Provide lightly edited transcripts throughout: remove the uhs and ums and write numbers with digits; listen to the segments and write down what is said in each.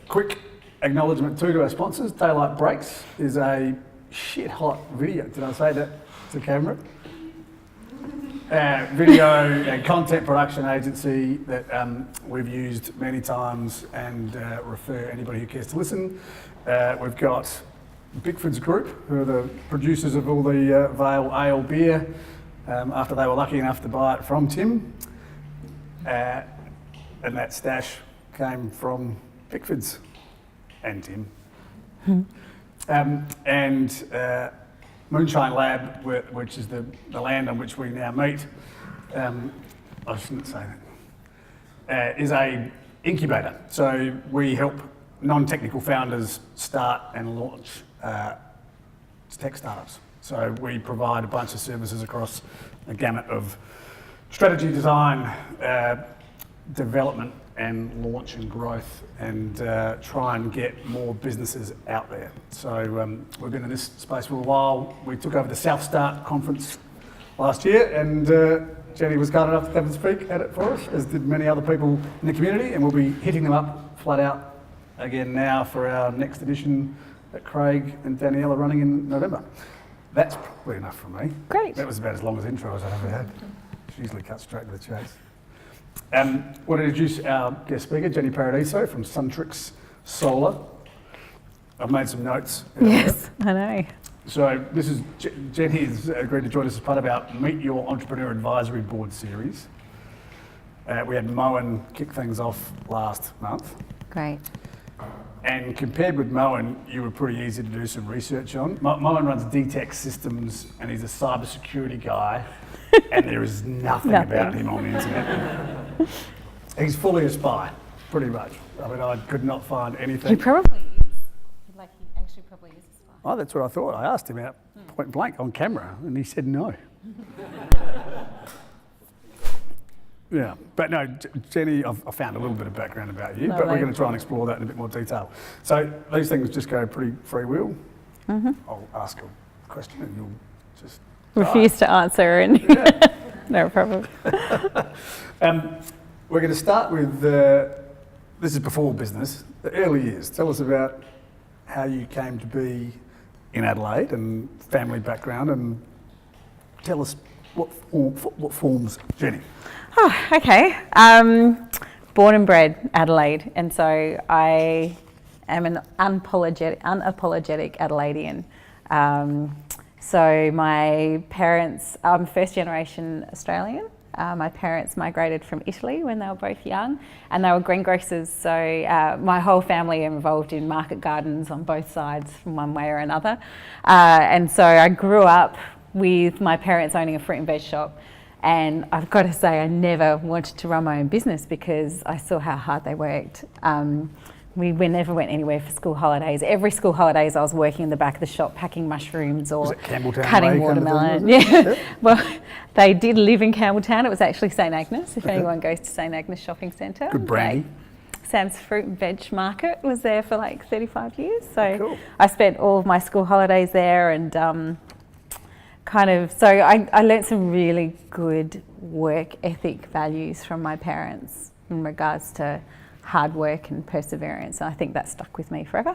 quick acknowledgement too to our sponsors. Daylight Breaks is a shit hot video. Did I say that to camera? Video and content production agency that we've used many times and refer anybody who cares to listen. We've got Bickford's Group, who are the producers of all the Vale Ale beer, after they were lucky enough to buy it from Tim. And that stash came from Bickford's and Tim. And Moonshine Lab, which is the land on which we now meet, I shouldn't say that, is a incubator. So we help non-technical founders start and launch tech startups. So we provide a bunch of services across a gamut of strategy design, development and launch and growth, and try and get more businesses out there. So we've been in this space for a while. We took over the South Start conference last year, and Jenny was kind enough to come and speak at it for us, as did many other people in the community, and we'll be hitting them up flat out again now for our next edition that Craig and Danielle are running in November. That's probably enough from me. Great. That was about as long as intro as I've ever had. She usually cuts straight to the chase. Want to introduce our guest speaker, Jenny Paradiso from Suntrix Solar. I've made some notes. Yes, I know. So this is, Jenny has agreed to join us as part of our Meet Your Entrepreneur Advisory Board series. We had Moen kick things off last month. Great. And compared with Moen, you were pretty easy to do some research on. Moen runs DTech Systems and he's a cybersecurity guy. And there is nothing about him on the internet. He's fully a spy, pretty much. I mean, I could not find anything. He probably is. Like, he actually probably is a spy. Oh, that's what I thought. I asked him out point blank on camera, and he said no. Yeah, but no, Jenny, I found a little bit of background about you, but we're going to try and explore that in a bit more detail. So these things just go pretty freewheel. I'll ask a question and you'll just refuse to answer, and no problem. We're going to start with, this is before business, the early years. Tell us about how you came to be in Adelaide and family background, and tell us what forms Jenny. Oh, okay. Born and bred Adelaide, and so I am an unapologetic Adelaidean. So my parents, I'm first generation Australian. My parents migrated from Italy when they were both young, and they were greengrocers. So my whole family are involved in market gardens on both sides from one way or another. And so I grew up with my parents owning a fruit and veg shop. And I've got to say, I never wanted to run my own business because I saw how hard they worked. We never went anywhere for school holidays. Every school holidays I was working in the back of the shop packing mushrooms or cutting watermelon. Yeah. Well, they did live in Campbelltown. It was actually St Agnes, if anyone goes to St Agnes Shopping Centre. Good brand. Sam's Fruit and Veg Market was there for like 35 years. So cool. I spent all of my school holidays there, and I learnt some really good work ethic values from my parents in regards to hard work and perseverance, and I think that stuck with me forever.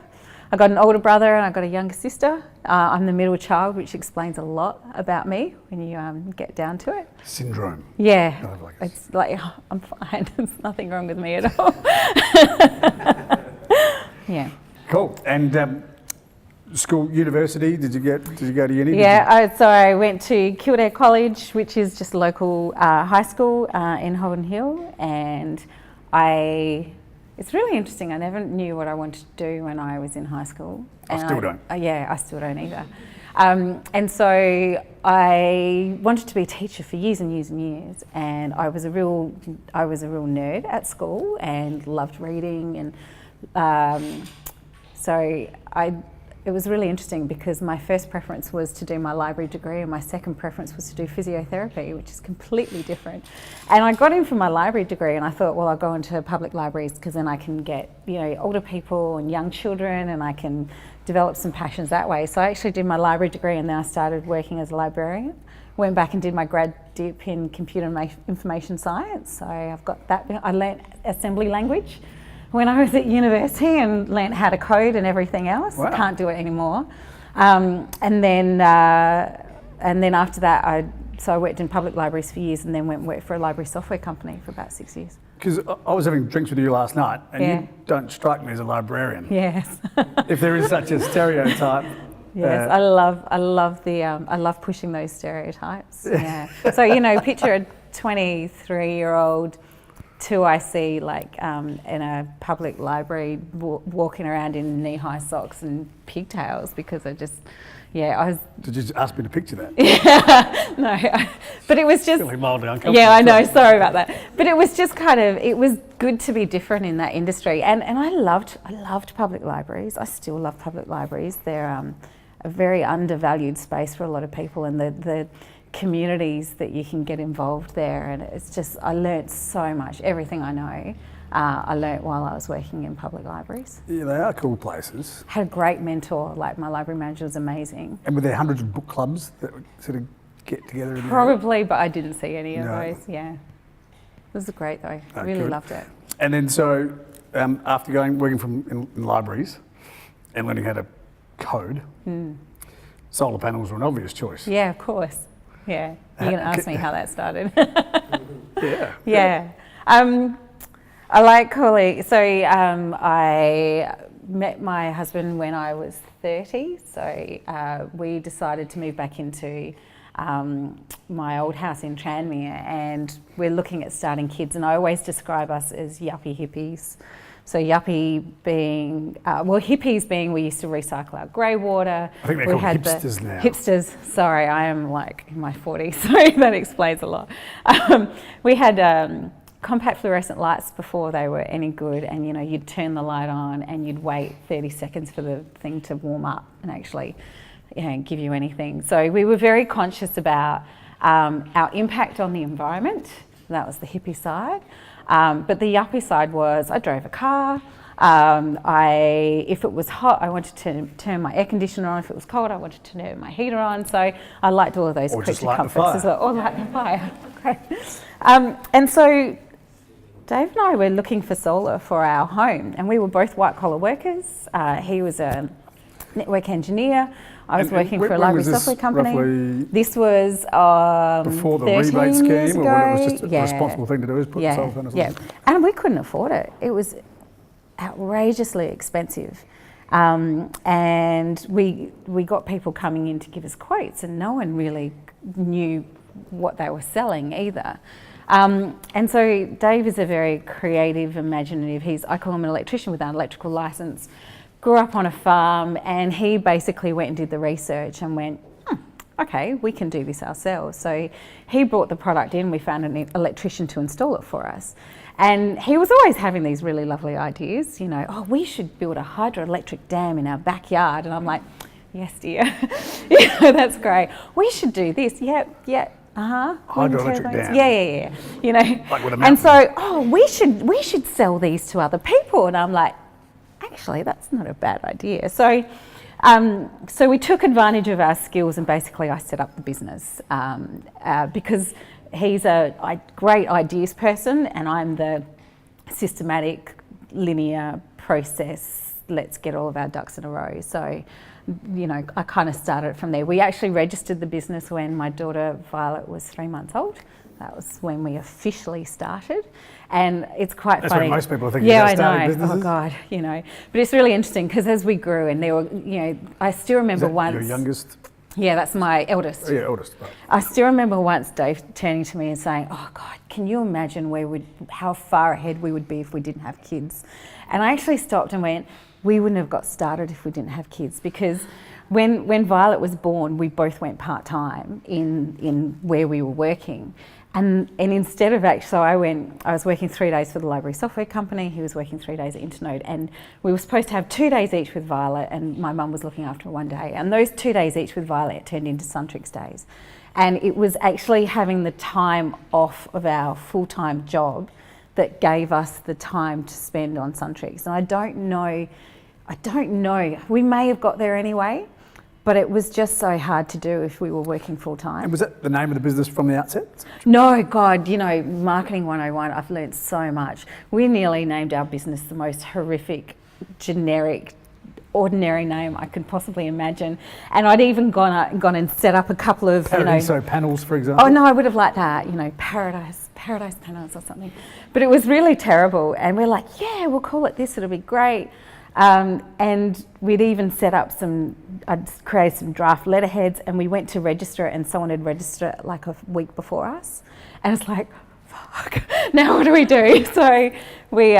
I got an older brother and I got a younger sister. I'm the middle child, which explains a lot about me when you get down to it. Syndrome. Yeah, it's like, I'm fine, there's nothing wrong with me at all. Yeah. Cool. And school, university, did you go to uni? Yeah, so I went to Kildare College, which is just a local high school in Holden Hill, and it's really interesting. I never knew what I wanted to do when I was in high school. I still don't. I still don't either. And so I wanted to be a teacher for years and years and years, and I was a real nerd at school and loved reading, and it was really interesting because my first preference was to do my library degree and my second preference was to do physiotherapy, which is completely different. And I got in for my library degree and I thought, well, I'll go into public libraries because then I can get, older people and young children, and I can develop some passions that way. So I actually did my library degree, and then I started working as a librarian. Went back and did my grad dip in computer information science. So I've got that. I learnt assembly language when I was at university and learnt how to code and everything else. Wow. Can't do it anymore. And then after that, I worked in public libraries for years, and then went and worked for a library software company for about 6 years. Because I was having drinks with you last night, and Yeah. you don't strike me as a librarian. Yes. If there is such a stereotype. Yes, I love pushing those stereotypes. Yeah. So, you know, picture a 23-year-old, two I see like in a public library walking around in knee-high socks and pigtails, because I was. Did you just ask me to picture that? No, but it was just. Feeling mildly uncomfortable. Yeah, I know. Sorry about that. But it was just it was good to be different in that industry, and I loved public libraries. I still love public libraries. They're a very undervalued space for a lot of people, and the communities that you can get involved there, and it's just, I learnt so much. Everything I know, I learnt while I was working in public libraries. Yeah, they are cool places. Had a great mentor, like my library manager was amazing. And were there hundreds of book clubs that would sort of get together? In Probably, but I didn't see any of No. those, yeah. It was great though, Oh, really good. loved it. And then so, after working in libraries and learning how to code, solar panels were an obvious choice. Yeah, of course. Yeah, you're going to ask me how that started. Yeah. Yeah. I like calling, so I met my husband when I was 30, so we decided to move back into my old house in Tranmere, and we're looking at starting kids, and I always describe us as yuppie hippies. So yuppie being, hippies being, we used to recycle our grey water. I think they're We called had hipsters now. Hipsters, sorry, I am like in my 40s, so that explains a lot. We had compact fluorescent lights before they were any good, and you know, you'd turn the light on and you'd wait 30 seconds for the thing to warm up and actually, you know, give you anything. So we were very conscious about our impact on the environment. That was the hippie side. But the yuppie side was, I drove a car. If it was hot, I wanted to turn my air conditioner on. If it was cold, I wanted to turn my heater on. So I liked all of those Or just creature light the comforts as fire. well. Or light the fire. Great. And so Dave and I were looking for solar for our home, and we were both white collar workers. He was a network engineer. I was And working for a when library was this software company. roughly This was before the 13 rebate scheme, years or ago. when it was just a Yeah. responsible thing to do, is put Yeah, solar panels yeah. on? And we couldn't afford it. It was outrageously expensive. And we got people coming in to give us quotes, and no one really knew what they were selling either. And so Dave is a very creative, imaginative, I call him an electrician without an electrical license, grew up on a farm, and he basically went and did the research and went, okay, we can do this ourselves. So he brought the product in, we found an electrician to install it for us. And he was always having these really lovely ideas, you know, oh, we should build a hydroelectric dam in our backyard. And I'm like, yes, dear, yeah, that's great. We should do this, yeah. Wind Hydroelectric turbines. dam. Yeah, you know. Like with a and mountain. so, oh, we should sell these to other people. And I'm like, actually, that's not a bad idea. So, so we took advantage of our skills, and basically I set up the business because he's a great ideas person, and I'm the systematic, linear process. Let's get all of our ducks in a row. So, you know, I kind of started from there. We actually registered the business when my daughter Violet was 3 months old. That was when we officially started, and it's quite That's funny. when most people are thinking yeah, about starting I know. businesses. Oh God, you know. But it's really interesting because as we grew, and there were, you know, I still Is remember that once. your youngest? Yeah, that's my eldest. Oh, yeah, eldest. Right. I still remember once Dave turning to me and saying, "Oh God, can you imagine how far ahead we would be if we didn't have kids?" And I actually stopped and went, "We wouldn't have got started if we didn't have kids," because when Violet was born, we both went part-time in where we were working. And instead of actually, so I was working 3 days for the library software company, he was working 3 days at Internode, and we were supposed to have 2 days each with Violet, and my mum was looking after her 1 day. And those 2 days each with Violet turned into Suntrix days. And it was actually having the time off of our full-time job that gave us the time to spend on Suntrix. And I don't know, we may have got there anyway, But it was just so hard to do if we were working full time. And was that the name of the business from the outset? No, God, you know, Marketing 101, I've learnt so much. We nearly named our business the most horrific, generic, ordinary name I could possibly imagine. And I'd even gone and set up a couple of, Paradiso panels, for example. Oh no, I would have liked that, Paradise panels or something. But it was really terrible. And we're like, yeah, we'll call it this, it'll be great. And we'd even set up I'd created some draft letterheads, and we went to register it, and someone had registered it like a week before us. And it's like, fuck, now what do we do? So we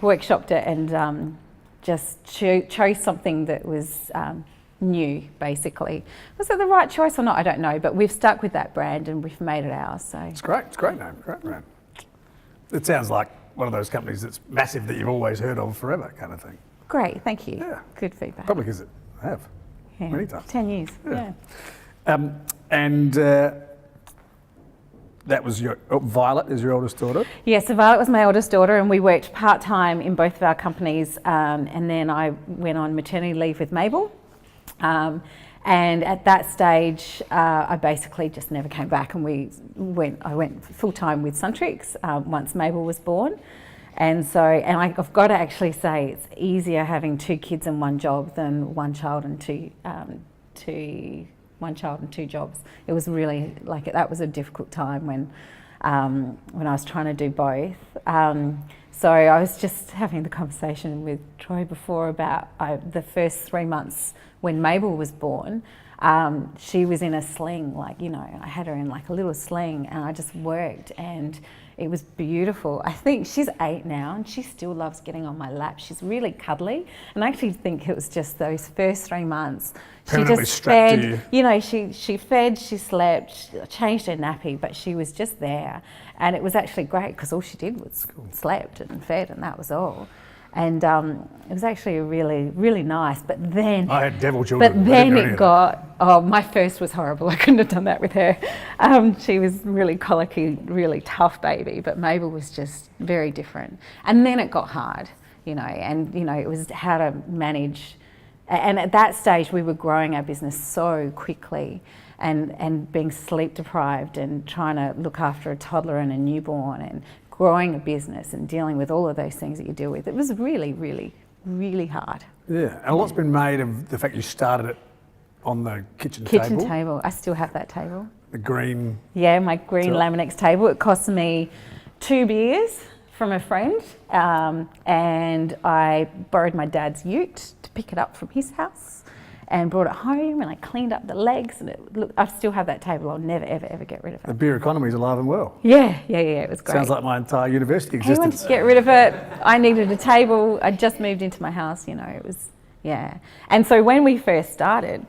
workshopped it and just chose something that was new, basically. Was it the right choice or not? I don't know, but we've stuck with that brand and we've made it ours. So it's great. It's a great name. Great brand. It sounds like one of those companies that's massive that you've always heard of forever, kind of thing. Great, thank you. Yeah. Good feedback. Probably because I have. Yeah. Many times. 10 years. Yeah. And that was Violet is your oldest daughter? Yeah, so Violet was my oldest daughter, and we worked part-time in both of our companies, and then I went on maternity leave with Mabel. And at that stage, I basically just never came back, and I went full-time with Suntrix once Mabel was born. And so, I've got to actually say it's easier having 2 kids and 1 job than one child and two jobs. It was really that was a difficult time when I was trying to do both. So I was just having the conversation with Troy before about the first 3 months when Mabel was born. She was in a sling, I had her in a little sling, and I just worked, and it was beautiful. I think she's 8 now, and she still loves getting on my lap. She's really cuddly, and I actually think it was just those first 3 months. She just fed, she fed, she slept, she changed her nappy, but she was just there. And it was actually great because all she did was slept and fed, and that was all. And it was actually really, really nice. But then I had devil children. But then it got, my first was horrible. I couldn't have done that with her. She was really colicky, really tough baby, but Mabel was just very different. And then it got hard, it was how to manage. And at that stage, we were growing our business so quickly and being sleep deprived and trying to look after a toddler and a newborn and growing a business and dealing with all of those things that you deal with. It was really, really, really hard. Yeah, and a lot's been made of the fact you started it on the kitchen table. I still have that table. The green. Yeah, my green Laminex table. It cost me 2 beers from a friend, and I borrowed my dad's ute to pick it up from his house and brought it home, and I cleaned up the legs, and I still have that table. I'll never, ever, ever get rid of it. The beer economy is alive and well. Yeah, it was great. Sounds like my entire university existence. He wanted to get rid of it. I needed a table. I just moved into my house, it was, yeah. And so when we first started,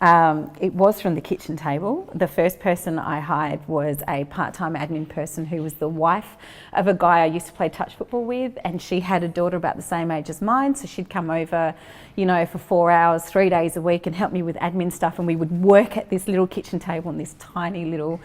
it was from the kitchen table. The first person I hired was a part-time admin person who was the wife of a guy I used to play touch football with, and she had a daughter about the same age as mine, so she'd come over, for 4 hours, 3 days a week and help me with admin stuff, and we would work at this little kitchen table in this tiny little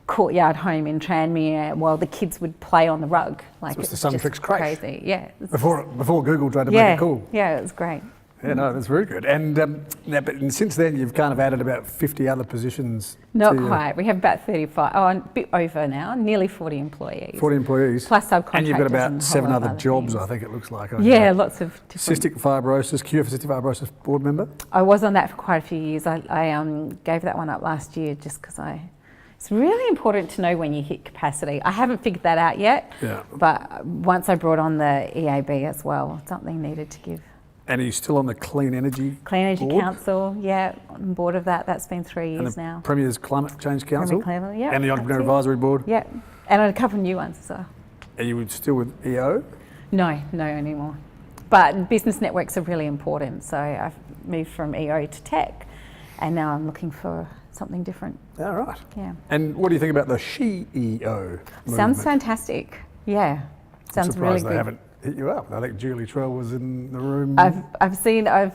courtyard home in Tranmere while the kids would play on the rug. So it's the Suntrix craze. Crazy, yeah. Before Google tried to make it cool. Yeah, it was great. Yeah, no, that's very good. And but since then, you've kind of added about 50 other positions. Not quite. We have about 35. Oh, a bit over now. Nearly 40 employees. 40 employees. Plus subcontractors. And you've got about 7 other jobs, I think it looks like. Yeah, lots of different. Cystic fibrosis, Cure for Cystic Fibrosis board member. I was on that for quite a few years. I gave that one up last year just because it's really important to know when you hit capacity. I haven't figured that out yet. Yeah. But once I brought on the EAB as well, something needed to give. And are you still on the Clean Energy board? Council, yeah, on board of that. That's been 3 years now. Premier's Climate Change Council? Yeah. And the Entrepreneur Advisory Board? Yeah, and a couple of new ones as well. Are you still with EO? No anymore. But business networks are really important. So I've moved from EO to tech, and now I'm looking for something different. All right. Yeah. And what do you think about the SheEO movement? Sounds fantastic. Yeah. Sounds really good. They haven't hit you up. I think Julie Trell was in the room. I've seen a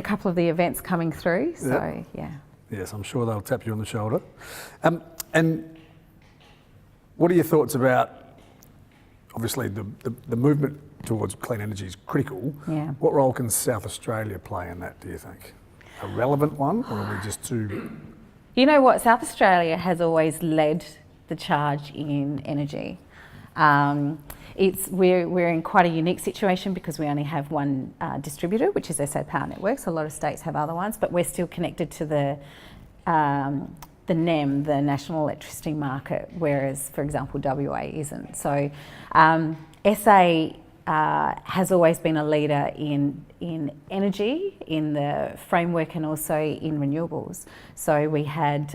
couple of the events coming through. So yeah. Yes, I'm sure they'll tap you on the shoulder. And what are your thoughts about obviously the movement towards clean energy is critical. Yeah. What role can South Australia play in that, do you think? A relevant one, or are we just too... You know what, South Australia has always led the charge in energy. We're in quite a unique situation because we only have one distributor, which is SA Power Networks. A lot of states have other ones, but we're still connected to the NEM, the National Electricity Market, whereas, for example, WA isn't. So SA has always been a leader in energy, in the framework, and also in renewables. So we had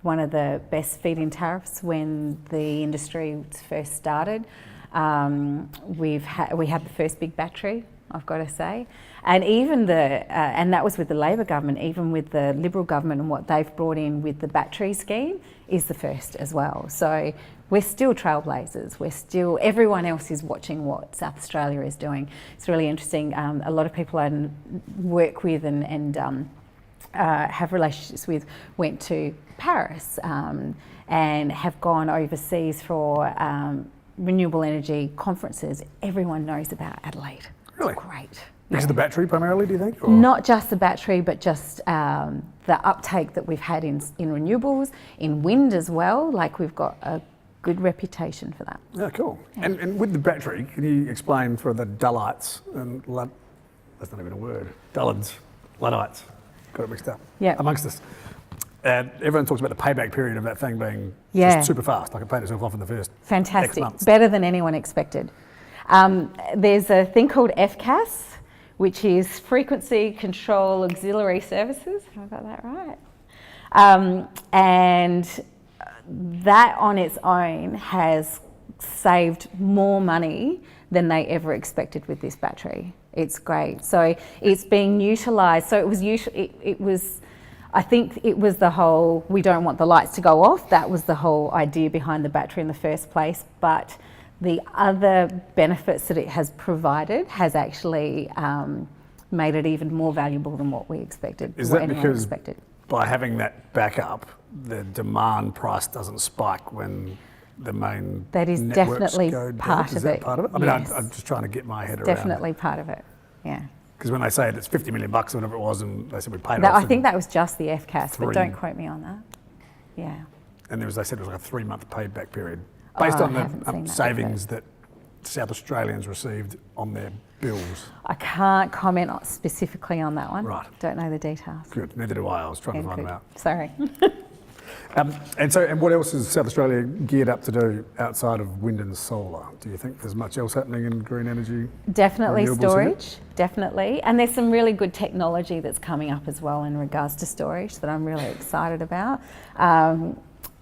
one of the best feed-in tariffs when the industry first started. We had the first big battery, I've got to say, and even and that was with the Labor government. Even with the Liberal government and what they've brought in with the battery scheme is the first as well. So we're still trailblazers. Everyone else is watching what South Australia is doing. It's really interesting. A lot of people I work with and have relationships with went to Paris and have gone overseas for renewable energy conferences. Everyone knows about Adelaide. Really? It's great. Is it the battery primarily, do you think? Or? Not just the battery, but just the uptake that we've had in renewables, in wind as well. Like, we've got a good reputation for that. Yeah, cool. Yeah. And with the battery, can you explain for the dullites and that's not even a word, dullards, Luddites, got it mixed up, amongst us. Everyone talks about the payback period of that thing being just super fast. I can pay itself off in the first Fantastic. X months. Better than anyone expected. There's a thing called FCAS, which is Frequency Control Auxiliary Services. Have I got that right? And that on its own has saved more money than they ever expected with this battery. It's great. So it's being utilised. So I think it was the whole, we don't want the lights to go off. That was the whole idea behind the battery in the first place. But the other benefits that it has provided has actually made it even more valuable than what we expected. Is that because by having that backup, the demand price doesn't spike when the main that is networks definitely go down? part Is of that it. part of it? I mean, Yes. I'm just trying to get my head around Definitely it. part of it, yeah. Because when they say it's $50 million or whatever it was, and they said we paid it That, off. I think that was just the FCAS, but 3. don't quote me on that. Yeah. And they said it was like a 3-month payback period based on the savings that South Australians received on their bills. I can't comment specifically on that one. Right. Don't know the details. Good, neither do I. I was trying to find them out. Sorry. And what else is South Australia geared up to do outside of wind and solar? Do you think there's much else happening in green energy? Definitely storage, here? definitely. And there's some really good technology that's coming up as well in regards to storage that I'm really excited about.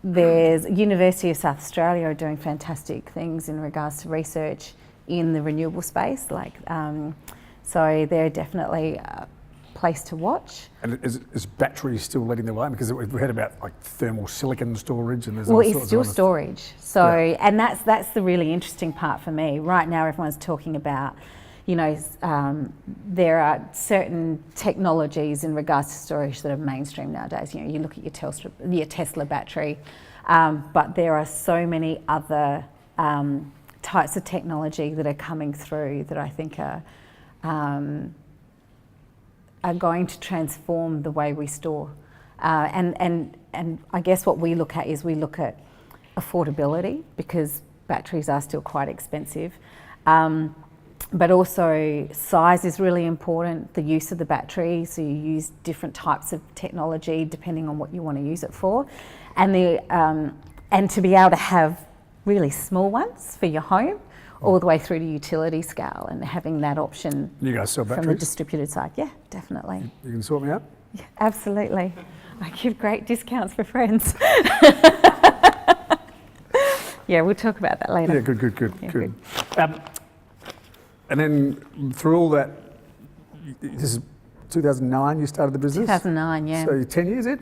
There's University of South Australia are doing fantastic things in regards to research in the renewable space. So they're definitely a place to watch. And is batteries still leading the way? Because we've heard about like thermal silicon storage and there's it's still storage. So, and that's the really interesting part for me. Right now everyone's talking about, there are certain technologies in regards to storage that are mainstream nowadays. You look at your Tesla battery, but there are so many other types of technology that are coming through that I think are going to transform the way we store. And I guess what we look at is we look at affordability, because batteries are still quite expensive. But also size is really important, the use of the battery. So you use different types of technology depending on what you want to use it for. And to be able to have really small ones for your home, all the way through to utility scale, and having that option. You guys sell batteries? From the distributed side, yeah, definitely. You can sort me out? Yeah, absolutely. I give great discounts for friends. Yeah, we'll talk about that later. Yeah, good. And then through all that, this is 2009 you started the business? 2009, yeah. So you're 10 years in?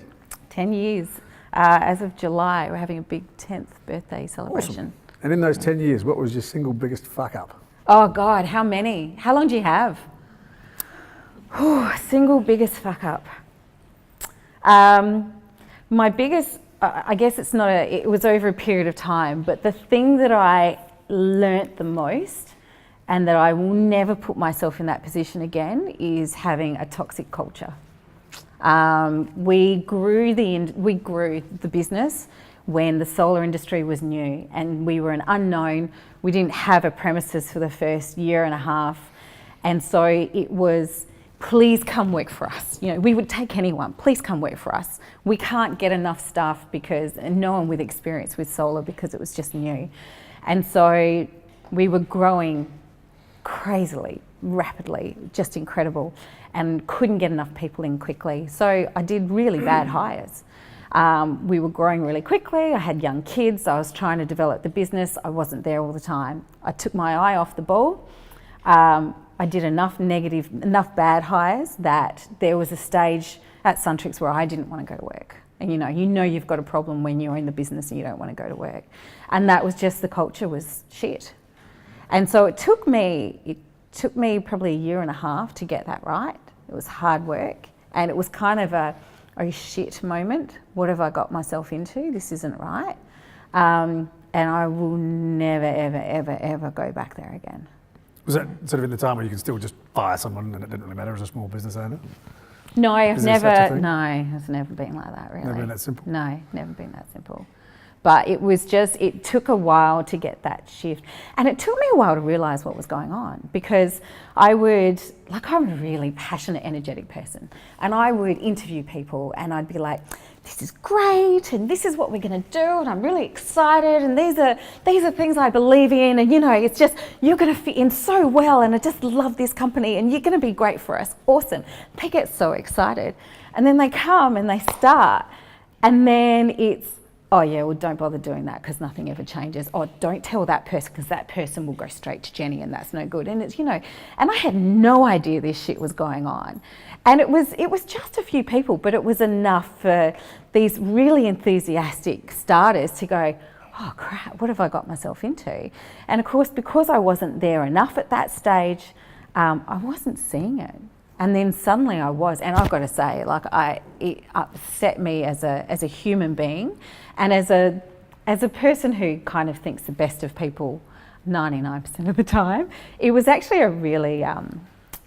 10 years. As of July, we're having a big 10th birthday celebration. Awesome. And in those 10 years, what was your single biggest fuck up? Oh God, how many? How long do you have? Single biggest fuck up. My biggest, I guess it was over a period of time, but the thing that I learnt the most, and that I will never put myself in that position again, is having a toxic culture. We grew the business when the solar industry was new, and we were an unknown. We didn't have a premises for the first year and a half, and so it was, please come work for us. You know, we would take anyone, please come work for us. We can't get enough staff and no one with experience with solar, because it was just new. And so we were growing crazily, rapidly, just incredible, and couldn't get enough people in quickly. So I did really bad hires. We were growing really quickly. I had young kids. I was trying to develop the business. I wasn't there all the time. I took my eye off the ball. I did enough bad hires that there was a stage at Suntrix where I didn't want to go to work. And you know you've got a problem when you're in the business and you don't want to go to work. And that was just, the culture was shit. And so it took me probably a year and a half to get that right. It was hard work, and it was kind of a oh shit moment. What have I got myself into? This isn't right. And I will never, ever, ever, ever go back there again. Was that sort of in the time where you can still just fire someone and it didn't really matter as a small business owner? No, Is there such a thing? No, it's never been like that, really. Never been that simple? No, never been that simple. But it was just, it took a while to get that shift. And it took me a while to realise what was going on, because I'm a really passionate, energetic person. And I would interview people and I'd be like, this is great, and this is what we're going to do, and I'm really excited, and these are things I believe in, and it's just, you're going to fit in so well, and I just love this company, and you're going to be great for us. Awesome. They get so excited. And then they come and they start, and then it's, oh yeah, well don't bother doing that because nothing ever changes. Oh, don't tell that person because that person will go straight to Jenny and that's no good. And it's, and I had no idea this shit was going on. And it was just a few people, but it was enough for these really enthusiastic starters to go, oh crap, what have I got myself into? And of course, because I wasn't there enough at that stage, I wasn't seeing it. And then suddenly I was, and I've got to say, it upset me as a human being, and as a person who kind of thinks the best of people 99% of the time. It was actually a really,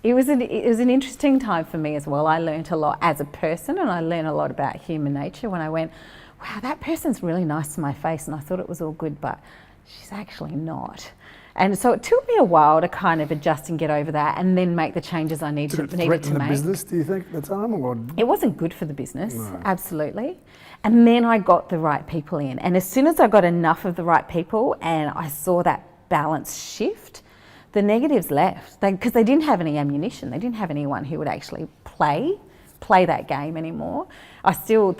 it was an interesting time for me as well. I learnt a lot as a person, and I learned a lot about human nature when I went, wow, that person's really nice to my face, and I thought it was all good, but she's actually not. And so it took me a while to kind of adjust and get over that, and then make the changes I needed to make. Did it threaten the business, do you think, at the time? Or? It wasn't good for the business, no. Absolutely. And then I got the right people in. And as soon as I got enough of the right people and I saw that balance shift, the negatives left. Because they didn't have any ammunition. They didn't have anyone who would actually play that game anymore. I still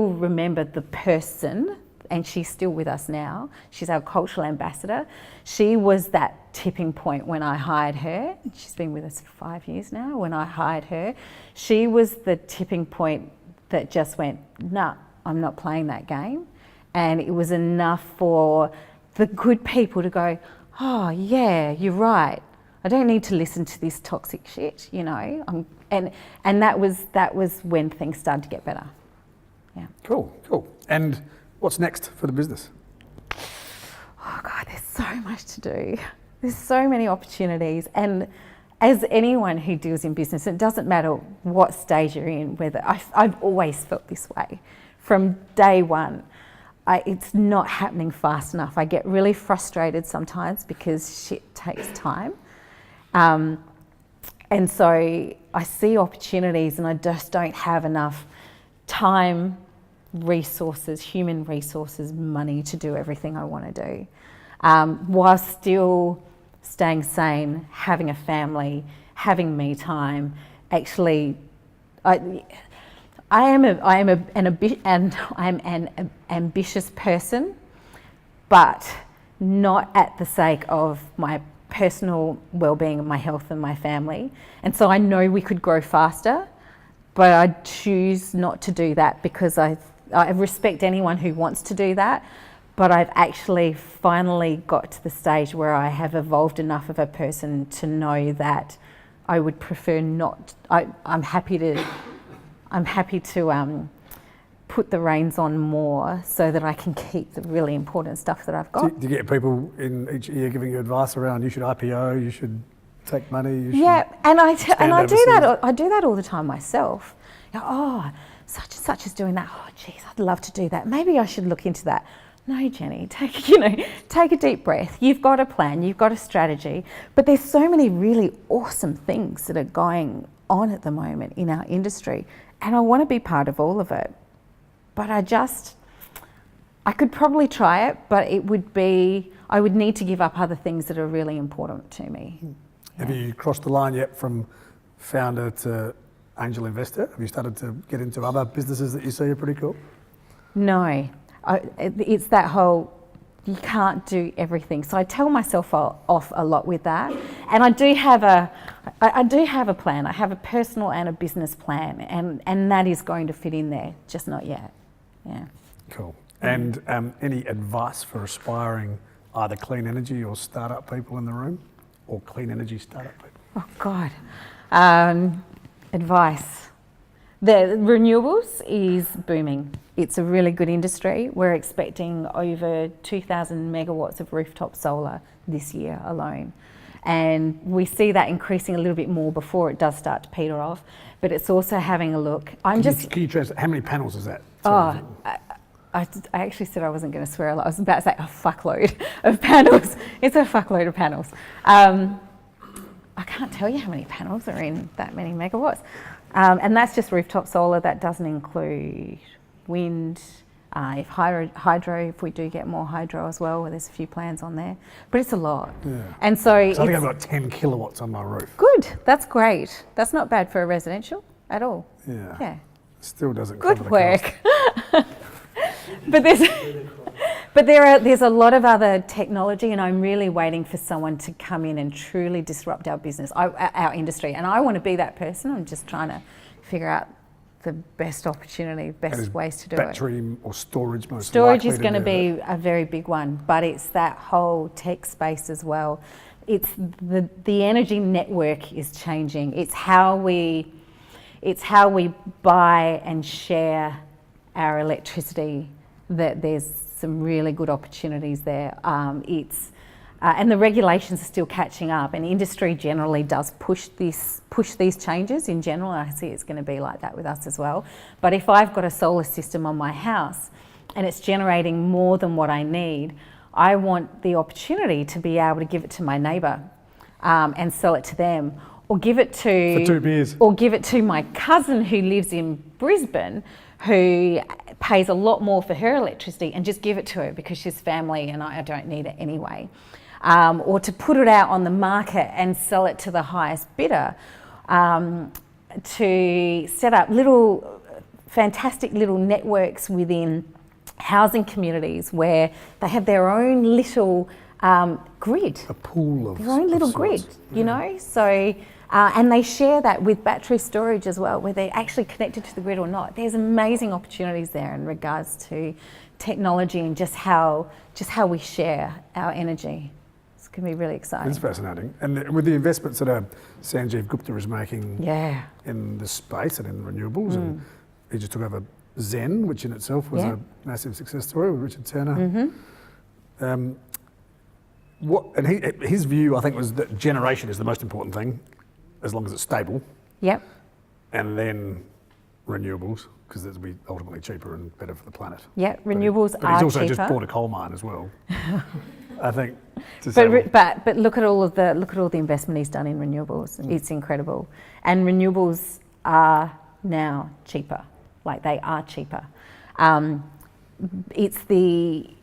remember the person, and she's still with us now. She's our cultural ambassador. She was that tipping point when I hired her. She's been with us for 5 years now. When I hired her, she was the tipping point that just went, nah, I'm not playing that game. And it was enough for the good people to go, oh yeah, you're right. I don't need to listen to this toxic shit, and that was when things started to get better. Yeah. Cool. And what's next for the business? Oh God, there's so much to do. There's so many opportunities. And as anyone who deals in business, it doesn't matter what stage you're in, whether I've always felt this way from day one. It's not happening fast enough. I get really frustrated sometimes because shit takes time. And so I see opportunities and I just don't have enough time, resources, human resources, money to do everything I want to do, while still staying sane, having a family, having me time. Actually, I am an ambitious person, but not at the sake of my personal well-being, my health and my family. And so I know we could grow faster, but I choose not to do that because I respect anyone who wants to do that, but I've actually finally got to the stage where I have evolved enough of a person to know that I would prefer not. I'm happy to put the reins on more so that I can keep the really important stuff that I've got. Do you get people in each year giving you advice around you should IPO, you should take money, you should and I do that all the time myself. Oh, such and such is doing that. Oh, geez, I'd love to do that. Maybe I should look into that. No, Jenny, take a deep breath. You've got a plan, you've got a strategy, but there's so many really awesome things that are going on at the moment in our industry, and I want to be part of all of it. But I could probably try it, but I would need to give up other things that are really important to me. Have you crossed the line yet from founder to angel investor? Have you started to get into other businesses that you see are pretty cool? No, it's that whole, you can't do everything. So I tell myself off a lot with that. And I do have a plan. I have a personal and a business plan, and that is going to fit in there, just not yet. Yeah. Cool. And any advice for aspiring either clean energy or startup people in the room, or clean energy startup people? Oh God, advice. The renewables is booming. It's a really good industry. We're expecting over 2,000 megawatts of rooftop solar this year alone. And we see that increasing a little bit more before it does start to peter off. But it's also having a look. Can you translate, how many panels is that? I actually said I wasn't going to swear a lot. I was about to say a fuckload of panels. It's a fuckload of panels. I can't tell you how many panels are in that many megawatts. And that's just rooftop solar. That doesn't include wind, if hydro, if we do get more hydro as well, where there's a few plans on there. But it's a lot. Yeah. And so I think I've got 10 kilowatts on my roof. Good, that's great. That's not bad for a residential at all. Yeah. Yeah. Still doesn't good cover work. The cost. But there's a lot of other technology, and I'm really waiting for someone to come in and truly disrupt our business, our industry. And I want to be that person. I'm just trying to figure out the best opportunity, best ways to do battery or storage most Storage likely is going to be a very big one, but it's that whole tech space as well. It's the energy network is changing. It's how we buy and share our electricity. That there's some really good opportunities there. And the regulations are still catching up, and industry generally does push these changes in general. I see it's going to be like that with us as well. But if I've got a solar system on my house and it's generating more than what I need, I want the opportunity to be able to give it to my neighbour and sell it to them, or give it to for 2 beers, or give it to my cousin who lives in Brisbane, who pays a lot more for her electricity, and just give it to her because she's family and I don't need it anyway. Or to put it out on the market and sell it to the highest bidder, to set up fantastic little networks within housing communities where they have their own little grid. A pool of their own little grid, you know? So, and they share that with battery storage as well, where they're actually connected to the grid or not. There's amazing opportunities there in regards to technology and just how we share our energy. It's going to be really exciting. It's fascinating. And with the investments that Sanjeev Gupta is making in the space and in renewables, and he just took over Zen, which in itself was a massive success story with Richard Turner. His view, I think, was that generation is the most important thing, as long as it's stable. Yep. And then renewables, because it'll be ultimately cheaper and better for the planet. Yeah, renewables are cheaper. But he's also just bought a coal mine as well. I think. But look at all the investment he's done in renewables. It's incredible, and renewables are now cheaper. Like, they are cheaper.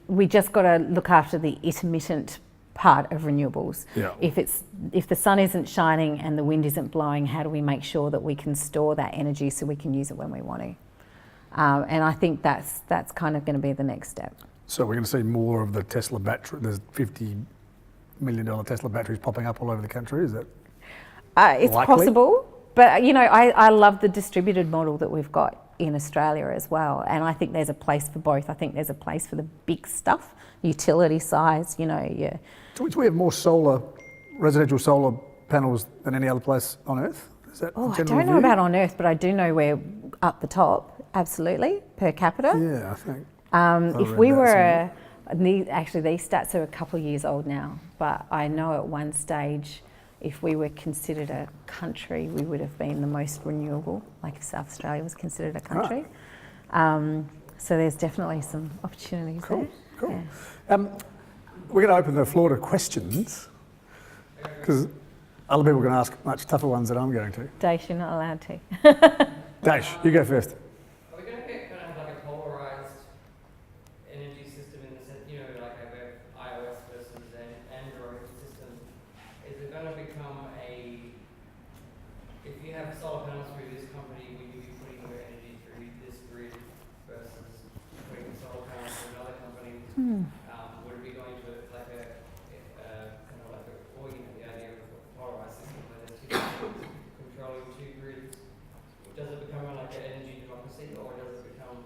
We just got to look after the intermittent part of renewables. Yeah. If the sun isn't shining and the wind isn't blowing, how do we make sure that we can store that energy so we can use it when we want to? And I think that's kind of going to be the next step. So we're going to see more of the Tesla battery. There's $50 million Tesla batteries popping up all over the country. Is that it's likely? Possible, but I love the distributed model that we've got in Australia as well, and I think there's a place for both. I think there's a place for the big stuff, utility size. Do we have more residential solar panels than any other place on Earth? Is that I don't know about on Earth, but I do know we're up the top absolutely, per capita. Yeah, I think. If read we that were, actually these stats are a couple of years old now, but I know at one stage, if we were considered a country, we would have been the most renewable, like if South Australia was considered a country. So there's definitely some opportunities there. Cool. Yeah. We're going to open the floor to questions, because other people are going to ask much tougher ones than I'm going to. Dash, you're not allowed to. Dash, you go first. Are we going to get kind of like a polarized energy system in the sense, you know, like a iOS versus an Android system? Is it going to become if you have solar panels through this company, will you be putting your energy through this grid versus putting solar panels through another company? Would it be going to like kind of like or you know, the idea of a polarized system where there's two companies controlling two grids? Does it become like an energy democracy, or does it become?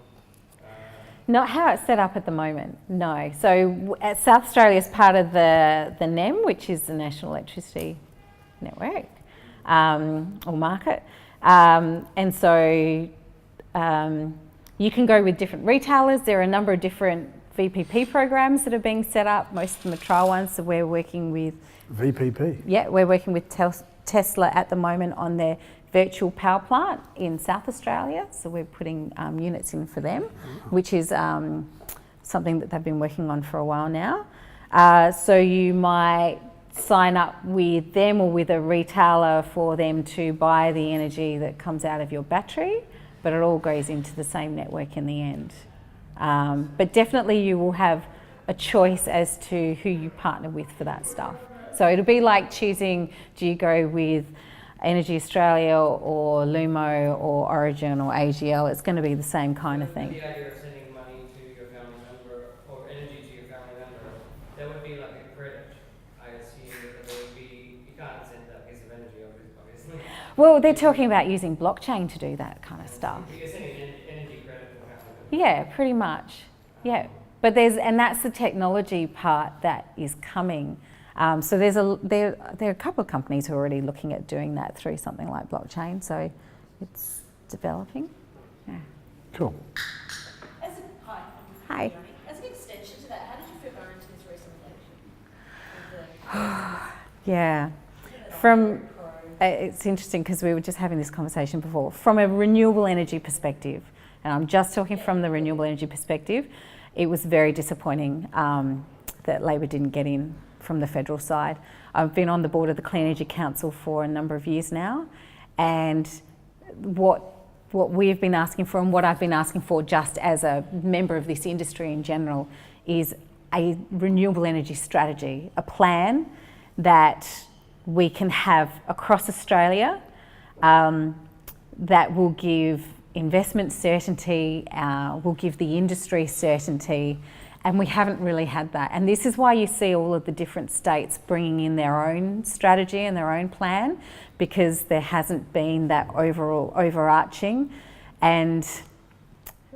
Not how it's set up at the moment, no. So South Australia is part of the NEM, which is the National Electricity Network or market. And so you can go with different retailers. There are a number of different VPP programs that are being set up. Most of them are trial ones, so we're working with... VPP? Yeah, we're working with Tesla at the moment on their virtual power plant in South Australia. So we're putting units in for them, which is something that they've been working on for a while now. So you might sign up with them or with a retailer for them to buy the energy that comes out of your battery, but it all goes into the same network in the end. But definitely you will have a choice as to who you partner with for that stuff. So it'll be like choosing, do you go with Energy Australia or Lumo or Origin or AGL? It's going to be the same kind of thing. The idea of sending money to your family member or energy to your family member, there would be like a credit, I assume, that there would be, you can't send that piece of energy obviously. Well, they're talking about using blockchain to do that kind of stuff. You're sending an energy credit to family member. Yeah, pretty much. Yeah, but and that's the technology part that is coming. So there are a couple of companies who are already looking at doing that through something like blockchain. So it's developing. Yeah. Cool. Hi. As an extension to that, how did you feel going into this recent election? Yeah. It's interesting because we were just having this conversation before. From a renewable energy perspective, and I'm just talking from the renewable energy perspective, it was very disappointing that Labor didn't get in from the federal side. I've been on the board of the Clean Energy Council for a number of years now, and what we've been asking for and what I've been asking for just as a member of this industry in general is a renewable energy strategy, a plan that we can have across Australia that will give investment certainty, will give the industry certainty, and we haven't really had that. And this is why you see all of the different states bringing in their own strategy and their own plan, because there hasn't been that overarching. And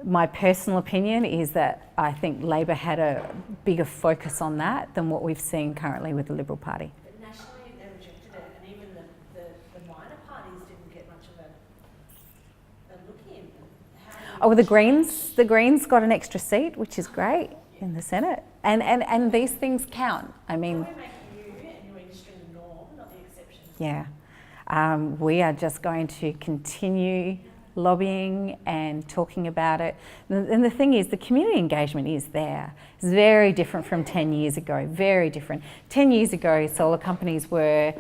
my personal opinion is that I think Labor had a bigger focus on that than what we've seen currently with the Liberal Party. But nationally, they rejected it, and even the minor parties didn't get much of a look in. Oh, the Greens got an extra seat, which is great in the Senate, and these things count. I mean, How do we make you and your industry the norm, not the exception? yeah, we are just going to continue lobbying and talking about it. And the thing is, the community engagement is there. It's very different from 10 years ago, very different. 10 years ago, solar companies were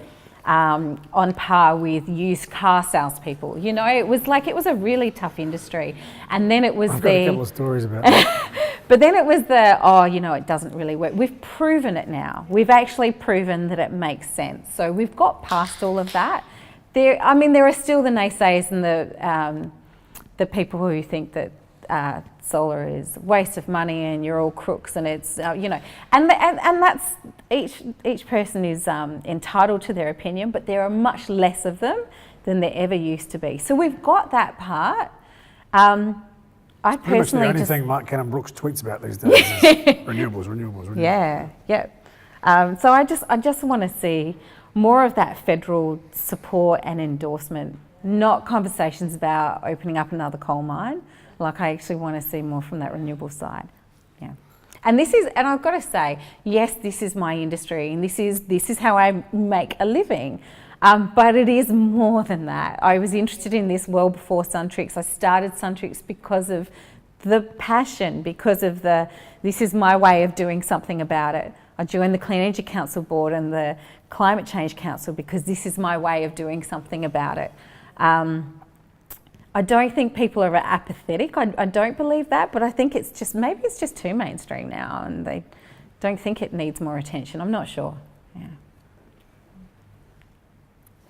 on par with used car salespeople. You know, it was a really tough industry. And then it was I've got a couple of stories about that. But then it was it doesn't really work. We've proven it now. We've actually proven that it makes sense. So we've got past all of that. There are still the naysayers and the people who think that solar is a waste of money and you're all crooks and it's, and that's, each person is entitled to their opinion, but there are much less of them than there ever used to be. So we've got that part. I Pretty much the personally only thing Mark Cannon-Brooks tweets about these days is renewables. Yeah. So I just want to see more of that federal support and endorsement, not conversations about opening up another coal mine. Like I actually want to see more from that renewable side. Yeah. And I've got to say, yes, this is my industry and this is how I make a living. But it is more than that. I was interested in this well before Suntrix. I started Suntrix because of the passion, because of this is my way of doing something about it. I joined the Clean Energy Council Board and the Climate Change Council because this is my way of doing something about it. I don't think people are apathetic. I don't believe that, but I think maybe it's just too mainstream now and they don't think it needs more attention. I'm not sure. Yeah.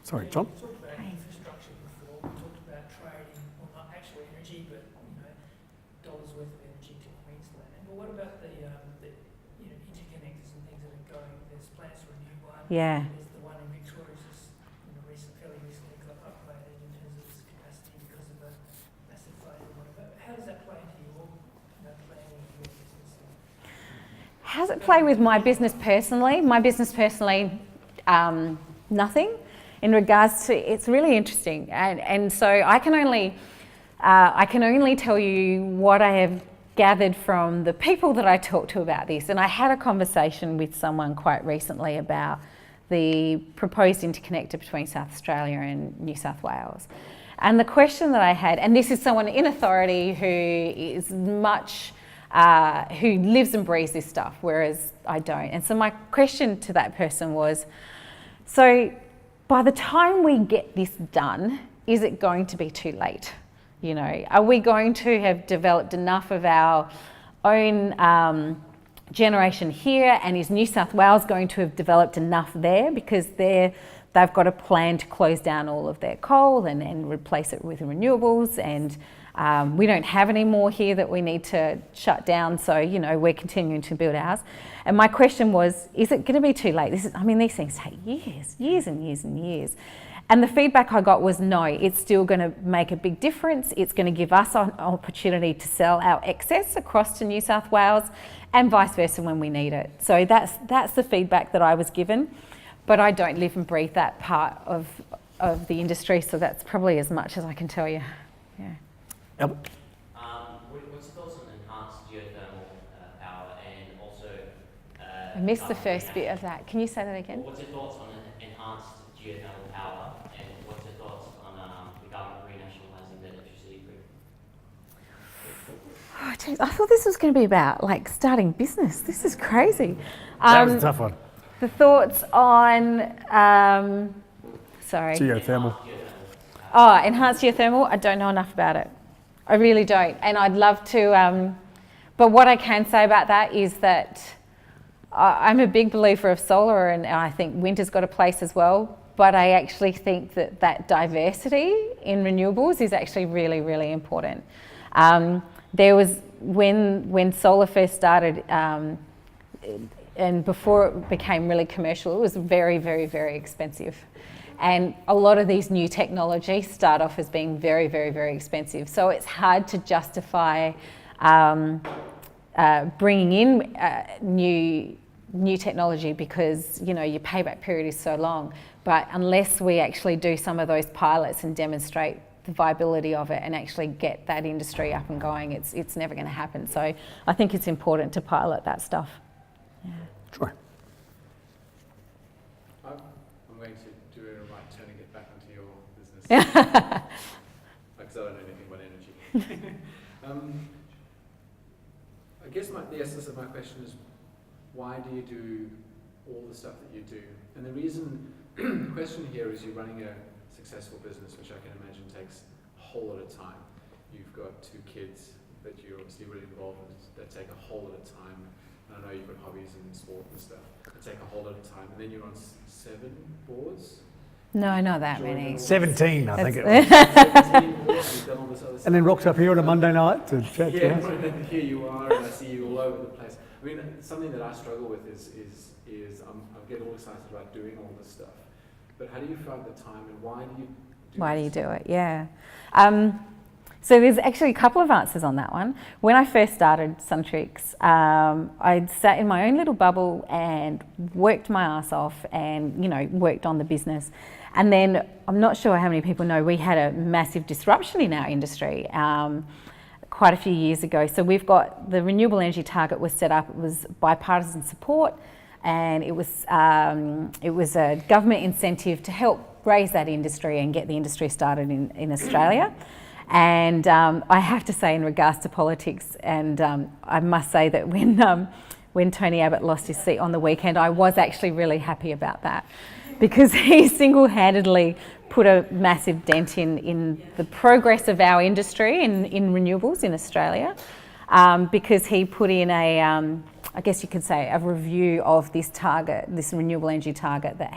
Sorry, John? We talked about infrastructure before. We talked about trading, well, not actual energy, but dollars worth of energy to Queensland. But what about the interconnectors and things that are going? There's plans for a new one. Yeah. There's the one in Victoria, just fairly recently got upgraded in terms of its capacity because of the massive flooding and whatever. How does that play into your planning of your business? How does it play with my business personally? My business personally, nothing. In regards to, it's really interesting, and so I can only tell you what I have gathered from the people that I talk to about this. And I had a conversation with someone quite recently about the proposed interconnector between South Australia and New South Wales. And the question that I had, and this is someone in authority who is who lives and breathes this stuff, whereas I don't. And so my question to that person was, so by the time we get this done, is it going to be too late? Are we going to have developed enough of our own generation here, and is New South Wales going to have developed enough there because they've got a plan to close down all of their coal and replace it with renewables, and we don't have any more here that we need to shut down, so we're continuing to build ours. And my question was, is it going to be too late? These things take years and years and years. And the feedback I got was no, it's still going to make a big difference. It's going to give us an opportunity to sell our excess across to New South Wales and vice versa when we need it. So that's the feedback that I was given, but I don't live and breathe that part of the industry, so that's probably as much as I can tell you. Yeah. Albert? What's your thoughts on enhanced geothermal power and also... I missed the first bit of that. Can you say that again? What's your thoughts on enhanced geothermal power and what's your thoughts on the government renationalising the electricity grid? Oh, geez, I thought this was going to be about starting business. This is crazy. That was a tough one. The thoughts on, sorry. Geothermal. Oh, enhanced geothermal, I don't know enough about it. I really don't. And I'd love to, but what I can say about that is that I'm a big believer of solar, and I think winter's got a place as well. But I actually think that diversity in renewables is actually really, really important. There was, when solar first started, and before it became really commercial, it was very, very, very expensive. And a lot of these new technologies start off as being very, very, very expensive. So it's hard to justify bringing in new technology because your payback period is so long. But unless we actually do some of those pilots and demonstrate the viability of it and actually get that industry up and going, it's never going to happen. So I think it's important to pilot that stuff. Yeah. Troy? I'm going to do a right turn and get back onto your business. Because I don't know anything about energy. I guess the essence of my question is, why do you do all the stuff that you do? And the question here is you're running a successful business, which I can imagine takes a whole lot of time. You've got 2 kids that you're obviously really involved with that take a whole lot of time. And I know you've got hobbies and sport and stuff that take a whole lot of time. And then you're on 7 boards. No, not that many. 17, I think it That's- was. 17 boards, you've done all this other stuff. And then rocked up here on a Monday night to chat to Yeah, us. and then here you are, and I see you all over the place. I mean, something that I struggle with is I get all excited about doing all this stuff. But how do you find the time, and why do you do it? Yeah. So there's actually a couple of answers on that one. When I first started Suntrix, I sat in my own little bubble and worked my ass off and, worked on the business. And then I'm not sure how many people know we had a massive disruption in our industry. quite a few years ago. So we've got the renewable energy target was set up. It was bipartisan support, and it was a government incentive to help raise that industry and get the industry started in Australia. And I have to say, in regards to politics, and I must say that when Tony Abbott lost his seat on the weekend, I was actually really happy about that, because he single-handedly put a massive dent in the progress of our industry in renewables in Australia, because he put in I guess you could say, a review of this target, this renewable energy target that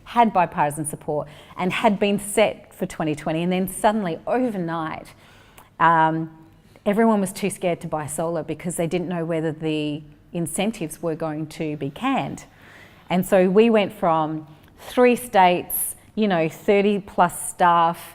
had bipartisan support and had been set for 2020, and then suddenly overnight everyone was too scared to buy solar because they didn't know whether the incentives were going to be canned. And so we went from 3 states, 30 plus staff,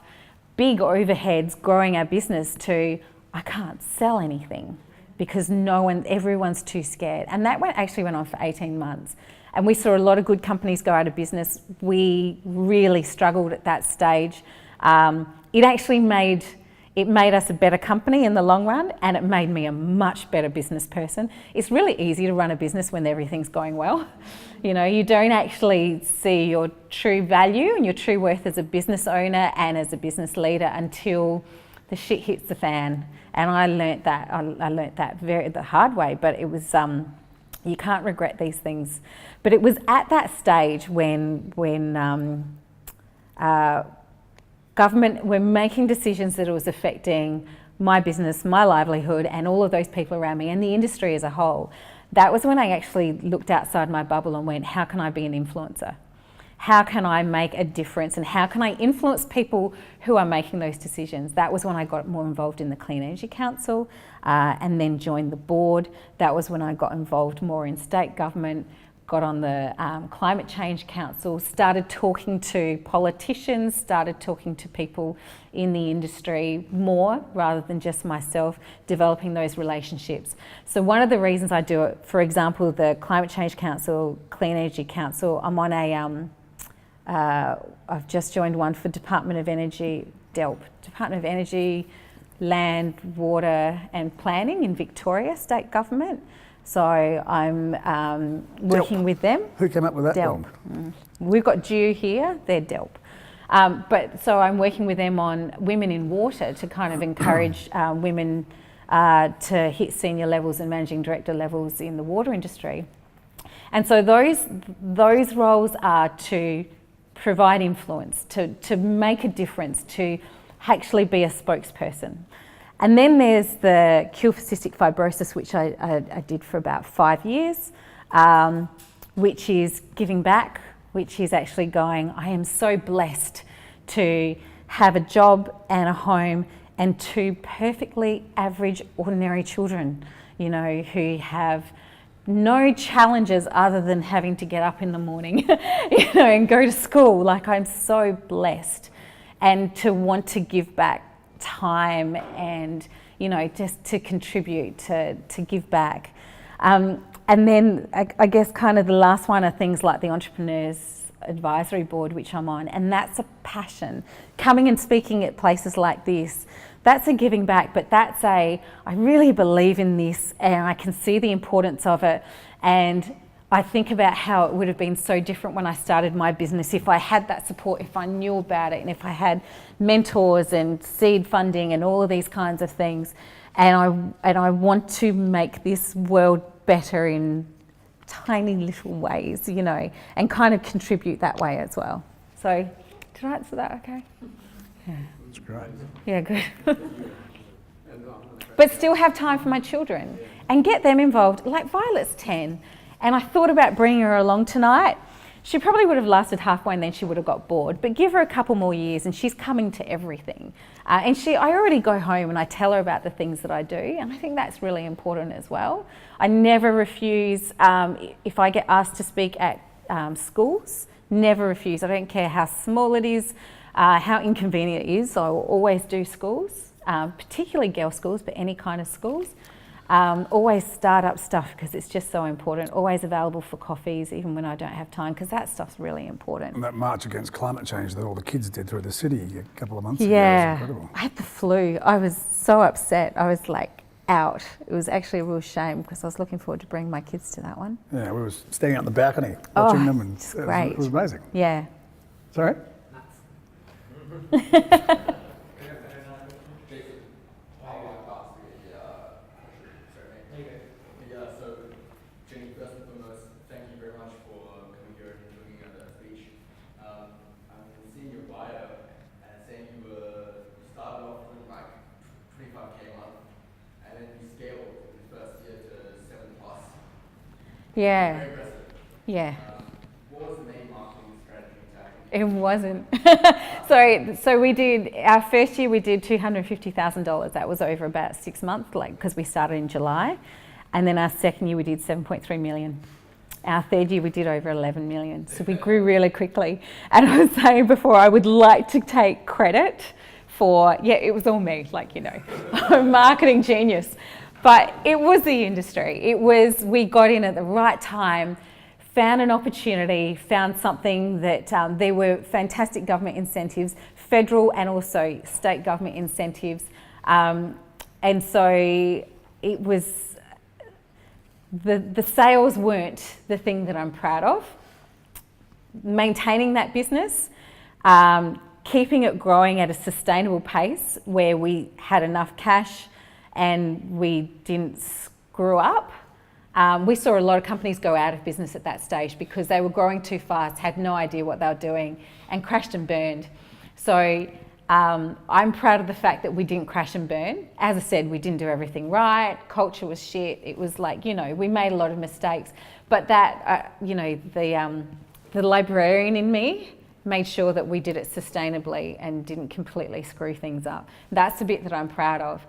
big overheads, growing our business, to I can't sell anything because everyone's too scared. And that actually went on for 18 months. And we saw a lot of good companies go out of business. We really struggled at that stage. It actually made us a better company in the long run, and it made me a much better business person. It's really easy to run a business when everything's going well. You don't actually see your true value and your true worth as a business owner and as a business leader until the shit hits the fan. And I learnt that. I learnt that the hard way. But it was you can't regret these things. But it was at that stage when government were making decisions that it was affecting my business, my livelihood, and all of those people around me, and the industry as a whole. That was when I actually looked outside my bubble and went, how can I be an influencer? How can I make a difference, and how can I influence people who are making those decisions? That was when I got more involved in the Clean Energy Council, and then joined the board. That was when I got involved more in state government, got on the Climate Change Council, started talking to politicians, started talking to people in the industry more rather than just myself, developing those relationships. So one of the reasons I do it, for example, the Climate Change Council, Clean Energy Council, I'm on I've just joined one for Department of Energy, DELP, Department of Energy, Land, Water and Planning in Victoria, state government. So I'm working with them. Who came up with that? DELP. We've got DEW here, they're DELP. But so I'm working with them on women in water to kind of encourage women to hit senior levels and managing director levels in the water industry. And so those roles are to provide influence, to make a difference, to actually be a spokesperson. And then there's the Cure for Cystic Fibrosis, which I did for about 5 years, which is giving back, which is actually going, I am so blessed to have a job and a home and 2 perfectly average, ordinary children, who have no challenges other than having to get up in the morning, and go to school. Like, I'm so blessed, and to want to give back time and, just to contribute, to give back. And then I guess kind of the last one are things like the Entrepreneurs Advisory Board, which I'm on, and that's a passion. Coming and speaking at places like this, that's a giving back, but that's I really believe in this, and I can see the importance of it. And I think about how it would have been so different when I started my business if I had that support, if I knew about it, and if I had mentors and seed funding and all of these kinds of things. And I want to make this world better in tiny little ways, and kind of contribute that way as well. So, did I answer that okay? Yeah. That's great. Yeah, good. But still have time for my children and get them involved. Like Violet's 10, and I thought about bringing her along tonight. She probably would have lasted halfway and then she would have got bored, but give her a couple more years and she's coming to everything. I already go home and I tell her about the things that I do, and I think that's really important as well. I never refuse, if I get asked to speak at schools, never refuse. I don't care how small it is, how inconvenient it is, I will always do schools, particularly girls' schools, but any kind of schools. Always startup stuff because it's just so important. Always available for coffees even when I don't have time because that stuff's really important. And that march against climate change that all the kids did through the city a couple of months ago Yeah, was incredible. I had the flu. I was so upset. I was like out. It was actually a real shame because I was looking forward to bringing my kids to that one. Yeah, we were standing out on the balcony watching them, and it's great. It was amazing. Yeah. Sorry? Yeah. Yeah. What was the main marketing strategy tactic? It wasn't. So we did, our first year we did $250,000. That was over about 6 months, like, because we started in July. And then our second year we did 7.3 million. Our third year we did over 11 million. So we grew really quickly. And I was saying before, I would like to take credit for, yeah, it was all me, like, you know, I'm a marketing genius. But it was the industry. It was, we got in at the right time, found an opportunity, found something that there were fantastic government incentives, federal and also state government incentives. And so it was, the sales weren't the thing that I'm proud of. Maintaining that business, keeping it growing at a sustainable pace where we had enough cash and we didn't screw up. We saw a lot of companies go out of business at that stage because they were growing too fast, had no idea what they were doing, and crashed and burned. So I'm proud of the fact that we didn't crash and burn. As I said, we didn't do everything right. Culture was shit. It was like, you know, we made a lot of mistakes. But that, you know, the librarian in me made sure that we did it sustainably and didn't completely screw things up. That's the bit that I'm proud of.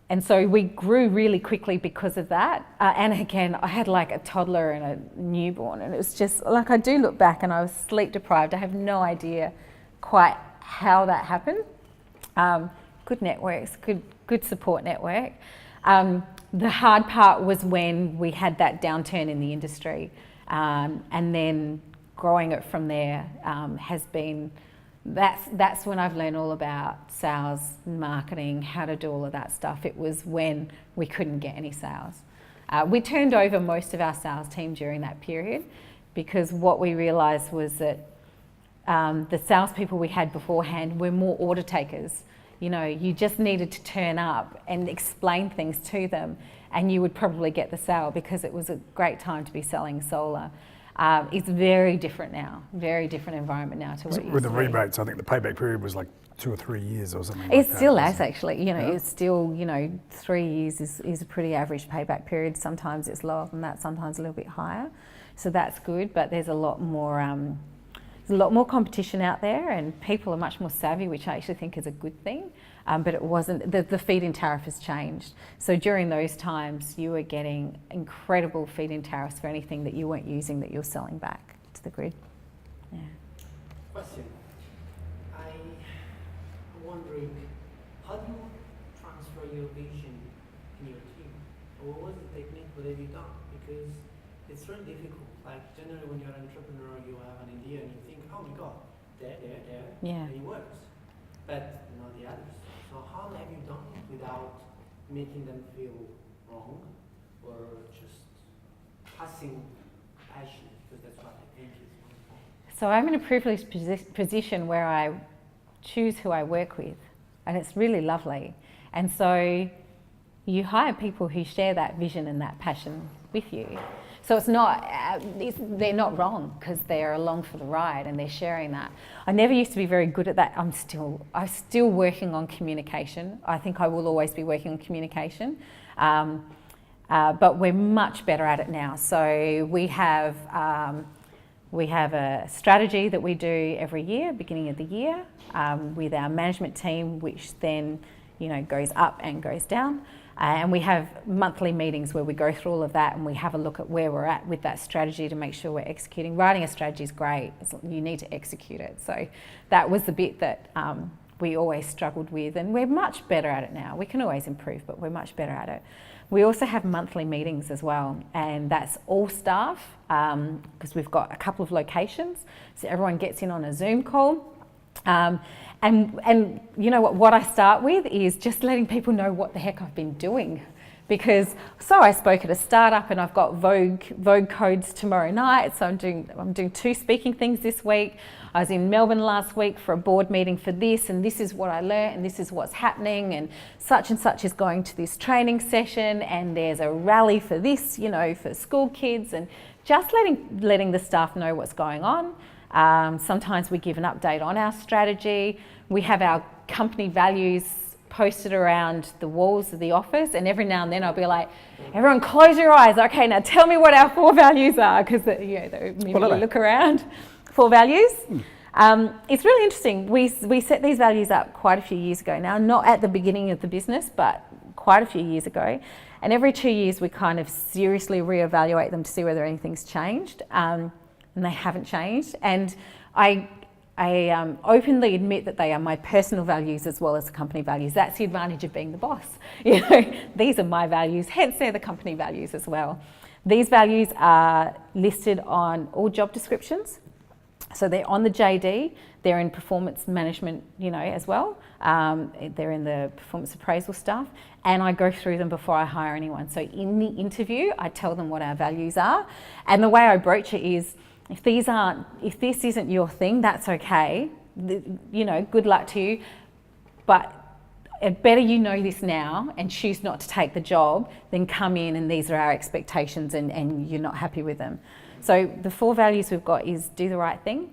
And so we grew really quickly because of that. And again, I had like a toddler and a newborn, and it was just like, I do look back and I was sleep deprived. I have no idea quite how that happened. Good networks, good support network. The hard part was when we had that downturn in the industry, and then growing it from there has been, that's when I've learned all about sales, marketing, how to do all of that stuff. It was when we couldn't get any sales. We turned over most of our sales team during that period because what we realised was that the salespeople we had beforehand were more order takers. You know, you just needed to turn up and explain things to them and you would probably get the sale because it was a great time to be selling solar. It's very different now, very different environment now to what it used With the to be. rebates, I think the payback period was like 2 or 3 years or something like It that. still wasn't is it? actually, you know, Yeah. it's still, you know, 3 years is a pretty average payback period. Sometimes it's lower than that, sometimes a little bit higher. So that's good, but there's a lot more competition out there and people are much more savvy, which I actually think is a good thing. But it wasn't, the feed-in tariff has changed. So during those times, you were getting incredible feed-in tariffs for anything that you weren't using that you're selling back to the grid. Yeah. Question. I'm wondering, how do you transfer your vision in your team? Or what was the technique? What have you done? Because it's really difficult. Like generally when you're an entrepreneur, you have an idea and you think, oh my God, there, Yeah. and it works. But not the others. So how have you done it without making them feel wrong or just passing passion? Because that's what I think is. So I'm in a privileged position where I choose who I work with, and it's really lovely. And so you hire people who share that vision and that passion with you. So it's not, they're not wrong because they're along for the ride and they're sharing that. I never used to be very good at that. I'm still working on communication. I think I will always be working on communication. But we're much better at it now. So we have a strategy that we do every year, beginning of the year, with our management team, which then, you know, goes up and goes down. And we have monthly meetings where we go through all of that and we have a look at where we're at with that strategy to make sure we're executing. Writing a strategy is great, you need to execute it. So that was the bit that we always struggled with, and we're much better at it now. We can always improve, but we're much better at it. We also have monthly meetings as well, and that's all staff, because we've got a couple of locations, so everyone gets in on a Zoom call. And you know what I start with is just letting people know what the heck I've been doing. Because, so I spoke at a startup and I've got Vogue codes tomorrow night, so I'm doing 2 speaking things this week. I was in Melbourne last week for a board meeting for this, and this is what I learnt, and this is what's happening, and such is going to this training session, and there's a rally for this, you know, for school kids, and just letting the staff know what's going on. Sometimes we give an update on our strategy. We have our company values posted around the walls of the office, and every now and then I'll be like, everyone close your eyes, okay, now tell me what our 4 values are, because they immediately look around. 4 values. It's really interesting. We set these values up quite a few years ago now, not at the beginning of the business, but quite a few years ago, and every 2 years we kind of seriously reevaluate them to see whether anything's changed, and they haven't changed. And I openly admit that they are my personal values as well as the company values. That's the advantage of being the boss. You know, these are my values, hence they're the company values as well. These values are listed on all job descriptions. So they're on the JD, they're in performance management, you know, as well. They're in the performance appraisal stuff, and I go through them before I hire anyone. So in the interview, I tell them what our values are, and the way I broach it is, if this isn't your thing, that's okay. You know, good luck to you. But it better you know this now and choose not to take the job than come in and these are our expectations and you're not happy with them. So the 4 values we've got is do the right thing.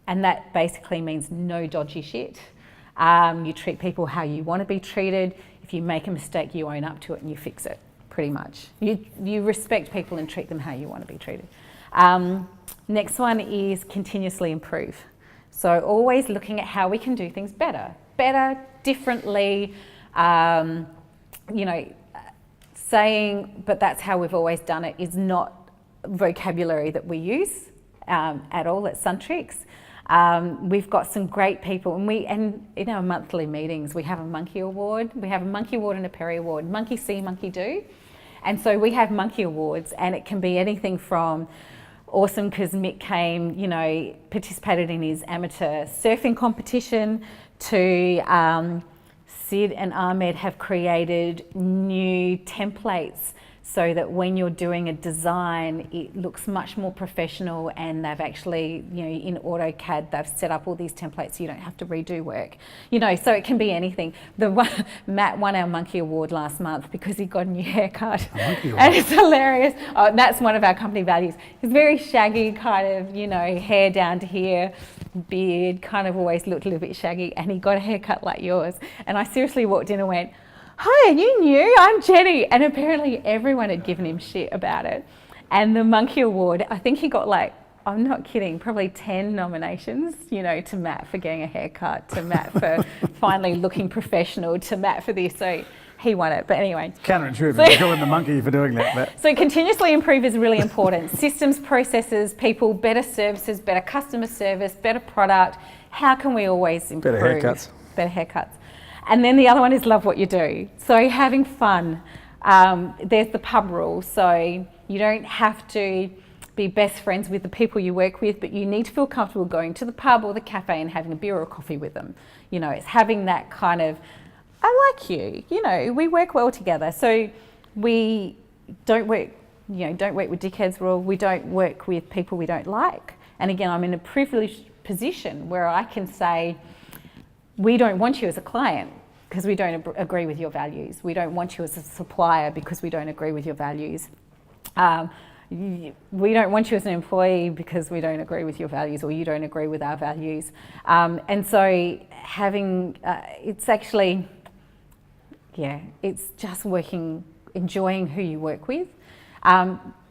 And that basically means no dodgy shit. You treat people how you want to be treated. If you make a mistake, you own up to it and you fix it, pretty much. You respect people and treat them how you want to be treated. Next one is continuously improve. So always looking at how we can do things better, differently, you know, saying, but that's how we've always done it is not vocabulary that we use at all at Suntrix. We've got some great people, and in our monthly meetings, we have a monkey award. We have a monkey award and a Perry award, monkey see, monkey do. And so we have monkey awards, and it can be anything from awesome because Mick came, you know, participated in his amateur surfing competition, to Sid and Ahmed have created new templates so that when you're doing a design, it looks much more professional, and they've actually, you know, in AutoCAD, they've set up all these templates so you don't have to redo work. You know, so it can be anything. Matt won our Monkey Award last month because he got a new haircut. And it's hilarious. Oh, that's one of our company values. It's very shaggy, kind of, you know, hair down to here, beard, kind of always looked a little bit shaggy, and he got a haircut like yours. And I seriously walked in and went, "Hi, you new? I'm Jenny." And apparently everyone had given him shit about it. And the Monkey Award, I think he got like, I'm not kidding, probably 10 nominations, you know, to Matt for getting a haircut, to Matt for finally looking professional, to Matt for this. So he won it. But anyway. Counterintuitive. You're calling the monkey for doing that. But. So continuously improve is really important. Systems, processes, people, better services, better customer service, better product. How can we always improve? Better haircuts. Better haircuts. And then the other one is love what you do. So having fun. There's the pub rule. So you don't have to be best friends with the people you work with, but you need to feel comfortable going to the pub or the cafe and having a beer or a coffee with them. You know, it's having that kind of, I like you, you know, we work well together. So we don't work, you know, don't work with dickheads rule. We don't work with people we don't like. And again, I'm in a privileged position where I can say, we don't want you as a client because we don't agree with your values. We don't want you as a supplier because we don't agree with your values. We don't want you as an employee because we don't agree with your values, or you don't agree with our values. And so having, it's actually, yeah, it's just working, enjoying who you work with.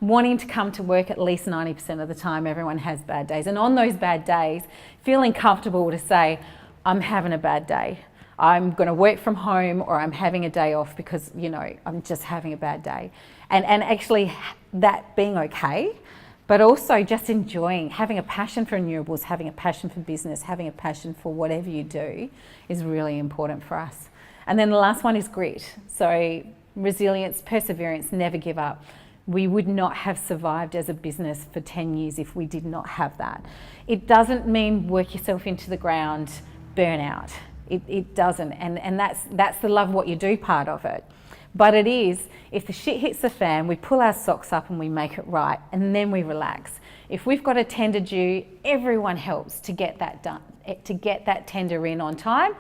Wanting to come to work at least 90% of the time. Everyone has bad days. And on those bad days, feeling comfortable to say, I'm having a bad day. I'm going to work from home, or I'm having a day off because, you know, I'm just having a bad day. And actually that being okay, but also just enjoying, having a passion for renewables, having a passion for business, having a passion for whatever you do is really important for us. And then the last one is grit. So resilience, perseverance, never give up. We would not have survived as a business for 10 years if we did not have that. It doesn't mean work yourself into the ground, burn out. It doesn't, and that's the love what you do part of it. But it is, if the shit hits the fan, we pull our socks up and we make it right, and then we relax. If we've got a tender due, everyone helps to get that done, to get that tender in on time,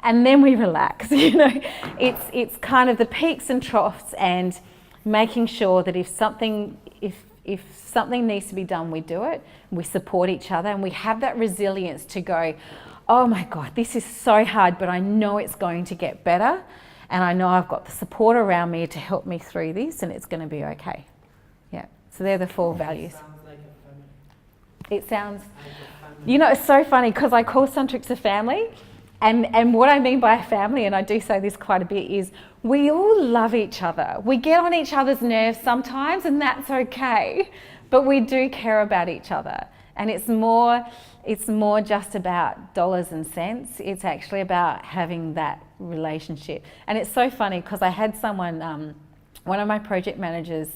and then we relax. It's kind of the peaks and troughs, and making sure that if something needs to be done, we do it. We support each other, and we have that resilience to go, oh my God, this is so hard, but I know it's going to get better. And I know I've got the support around me to help me through this, and it's going to be okay. Yeah. So they're the 4 values. It sounds like a family. It sounds, Like a family. it's so funny because I call Suntrix a family. And what I mean by a family, and I do say this quite a bit, is we all love each other. We get on each other's nerves sometimes, and that's okay. But we do care about each other. And it's more just about dollars and cents. It's actually about having that relationship. And it's so funny because I had someone, one of my project managers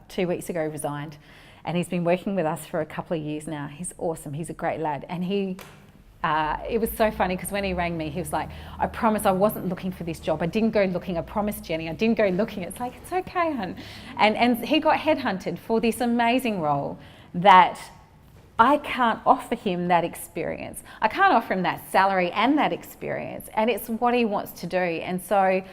2 weeks ago resigned, and he's been working with us for a couple of years now. He's awesome. He's a great lad. And it was so funny because when he rang me, he was like, I promise I wasn't looking for this job. I didn't go looking. I promise, Jenny, I didn't go looking. It's like, it's okay, hun. And he got headhunted for this amazing role that I can't offer him that experience. I can't offer him that salary and that experience, and it's what he wants to do. And so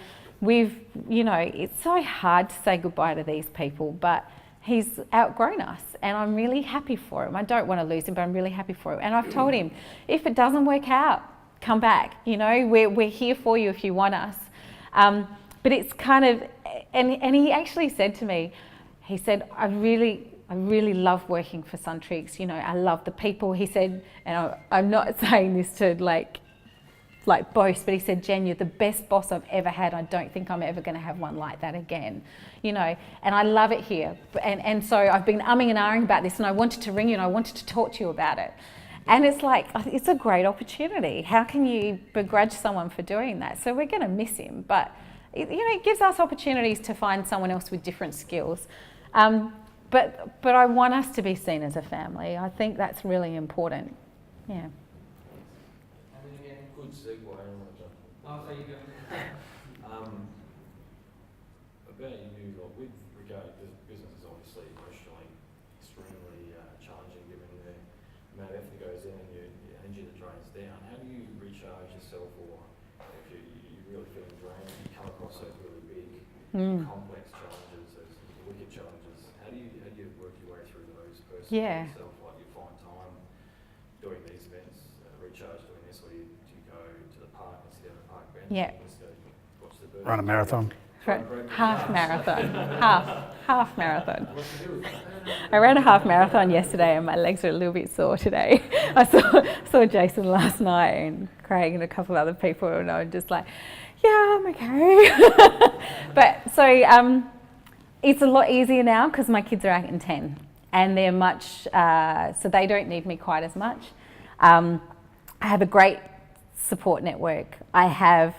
it's so hard to say goodbye to these people, but he's outgrown us, and I'm really happy for him. I don't want to lose him, but I'm really happy for him. And I've told him, if it doesn't work out, come back. We're here for you if you want us. But it's kind of, and he actually said to me, he said, I really love working for Suntrix. I love the people. He said, and I'm not saying this to like boast, but he said, Jen, you're the best boss I've ever had. I don't think I'm ever going to have one like that again. And I love it here. And so I've been umming and ahhing about this, and I wanted to ring you and I wanted to talk to you about it. And it's like, it's a great opportunity. How can you begrudge someone for doing that? So we're going to miss him, but it gives us opportunities to find someone else with different skills. But I want us to be seen as a family. I think that's really important. Yeah. And then again, Good segue, oh, so you go. about you, with regard to business is obviously emotionally extremely challenging given the amount of effort that goes in and your energy that drains down. How do you recharge yourself, or if you're really feeling drained, you come across those really big, complex challenges, those wicked challenges, how do you work your way through those personally yourself? Like, you find time doing these events, recharge doing this, or do you go to the park and sit down at the park bench and just go watch the birds? Run a marathon. Half marathon. half marathon. I ran a half marathon yesterday, and my legs are a little bit sore today. I saw Jason last night and Craig and a couple of other people, and I was just like, yeah, I'm okay. But so it's a lot easier now because my kids are 8 and 10, and they're much, so they don't need me quite as much. I have a great support network. I have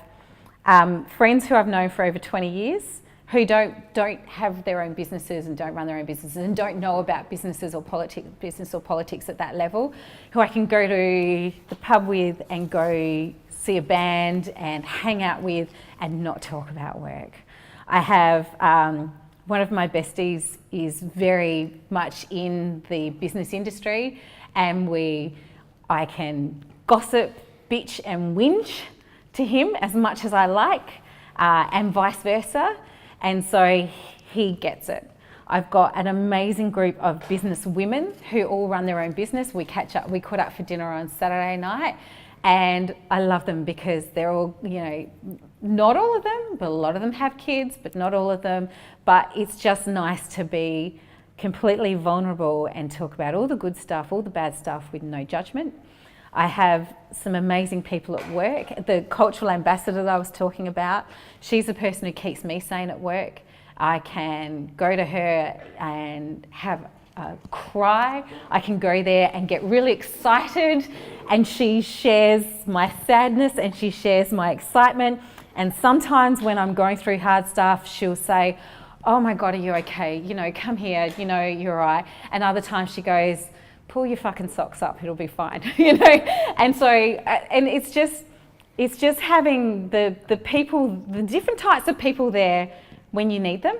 friends who I've known for over 20 years who don't have their own businesses and don't run their own businesses and don't know about business or politics at that level, who I can go to the pub with and go see a band and hang out with and not talk about work. I have one of my besties is very much in the business industry, and I can gossip, bitch and whinge to him as much as I like, and vice versa. And so he gets it. I've got an amazing group of business women who all run their own business. We catch up, we caught up for dinner on Saturday night, and I love them because they're all, not all of them, but a lot of them have kids, but not all of them. But it's just nice to be completely vulnerable and talk about all the good stuff, all the bad stuff with no judgment. I have some amazing people at work. The cultural ambassador that I was talking about, she's the person who keeps me sane at work. I can go to her and have cry. I can go there and get really excited, and she shares my sadness and she shares my excitement. And sometimes when I'm going through hard stuff, she'll say, "Oh my God, are you okay? You know, come here, you know, you're all right." And other times she goes, "Pull your fucking socks up, it'll be fine," you know? And so, and it's just having the people, the different types of people there when you need them.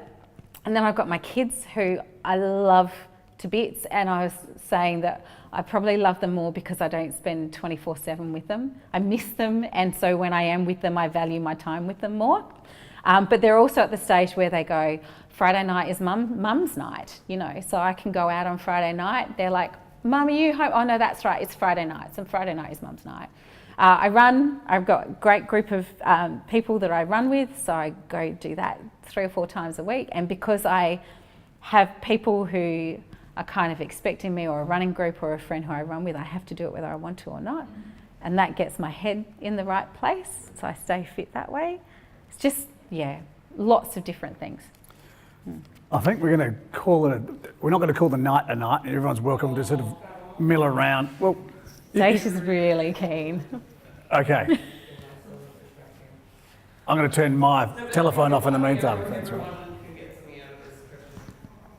And then I've got my kids who I love to bits, and I was saying that I probably love them more because I don't spend 24/7 with them. I miss them, and so when I am with them, I value my time with them more. But they're also at the stage where they go, Friday night is mum's night, you know, so I can go out on Friday night. They're like, "Mum, are you home?" "Oh no, that's right, it's Friday night, so Friday night is mum's night." I've got a great group of people that I run with, so I go do that 3 or 4 times a week. And because I have people who are kind of expecting me, or a running group or a friend who I run with, I have to do it whether I want to or not. And that gets my head in the right place, so I stay fit that way. It's just, yeah, lots of different things. I think we're going to call it, we're not going to call the night a night. Everyone's welcome to sort of mill around. Well, Dacia's is really keen. okay. I'm going to turn my telephone off in the meantime, if that's right. Everyone can get something out of this question.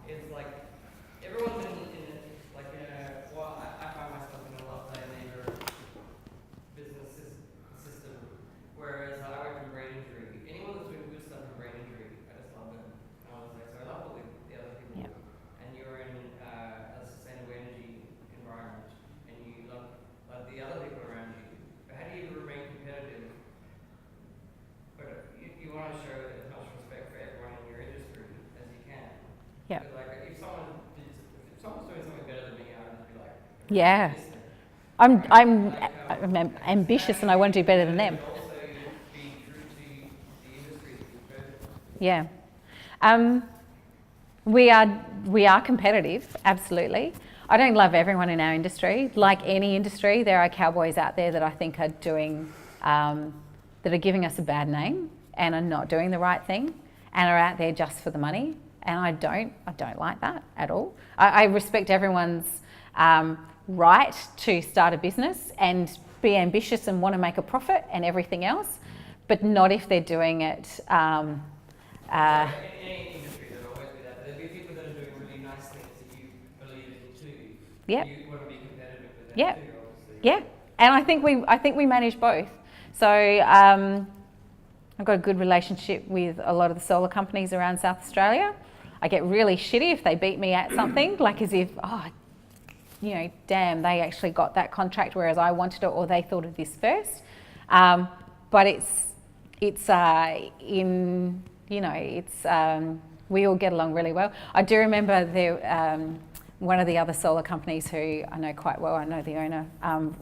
It's like, everyone's well, I find myself in a lot of labor business system, whereas I work in brain injury. Anyone that's doing good stuff in brain injury, I just love it. I was like, so I love all the other people. Yep. And you're in a sustainable energy environment, and you love the other people around you. But how do you remain competitive? But you want to show as much respect for everyone in your industry as you can. Yep. But like, if someone's doing something better than me, I would just be like, Yeah. listen. I'm ambitious and I want to do better than them. Also, be true to the industry that you've chosen. Yeah. We are competitive, absolutely. I don't love everyone in our industry. Like any industry, there are cowboys out there that I think are doing, that are giving us a bad name and are not doing the right thing and are out there just for the money. And I don't like that at all. I respect everyone's right to start a business and be ambitious and want to make a profit and everything else, but not if they're doing it. In any industry, there'll always be that. There'll be people that are doing really nice things that you believe in too. Yep. You want to be competitive with them Yep. too, obviously. Yeah, and I think we manage both. So I've got a good relationship with a lot of the solar companies around South Australia. I get really shitty if they beat me at something, like as if, oh, you know, damn, they actually got that contract whereas I wanted it, or they thought of this first. But we all get along really well. I do remember one of the other solar companies who I know quite well, I know the owner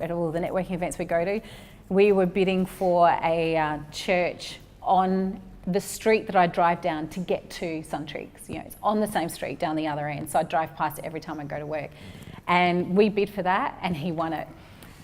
at all the networking events we go to, we were bidding for a church on the street that I drive down to get to Suntrix. You know, it's on the same street down the other end, so I drive past it every time I go to work. And we bid for that and he won it.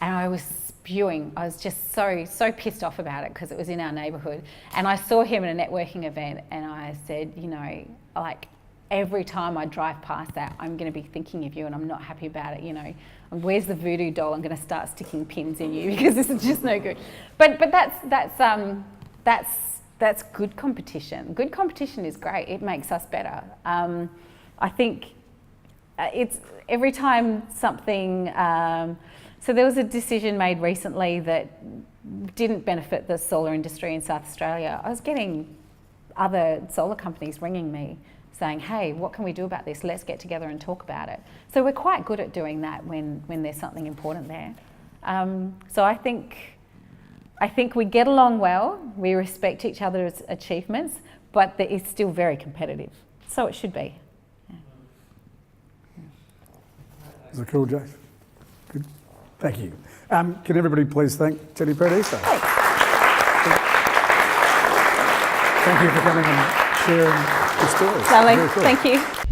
And I was spewing. I was just so pissed off about it because it was in our neighbourhood. And I saw him at a networking event and I said, you know, like every time I drive past that, I'm going to be thinking of you and I'm not happy about it, you know. Where's the voodoo doll? I'm going to start sticking pins in you because this is just no good. But that's good competition. Good competition is great. It makes us better. I think it's every time something. So there was a decision made recently that didn't benefit the solar industry in South Australia. I was getting other solar companies ringing me saying, hey, what can we do about this? Let's get together and talk about it. So we're quite good at doing that when there's something important there. So I think we get along well, we respect each other's achievements, but it's still very competitive. So it should be. Yeah. Is it cool, Jace? Good. Thank you. Can everybody please thank Teddy Paradiso? Thank you for coming and sharing the stories. Lovely. Very cool. Thank you.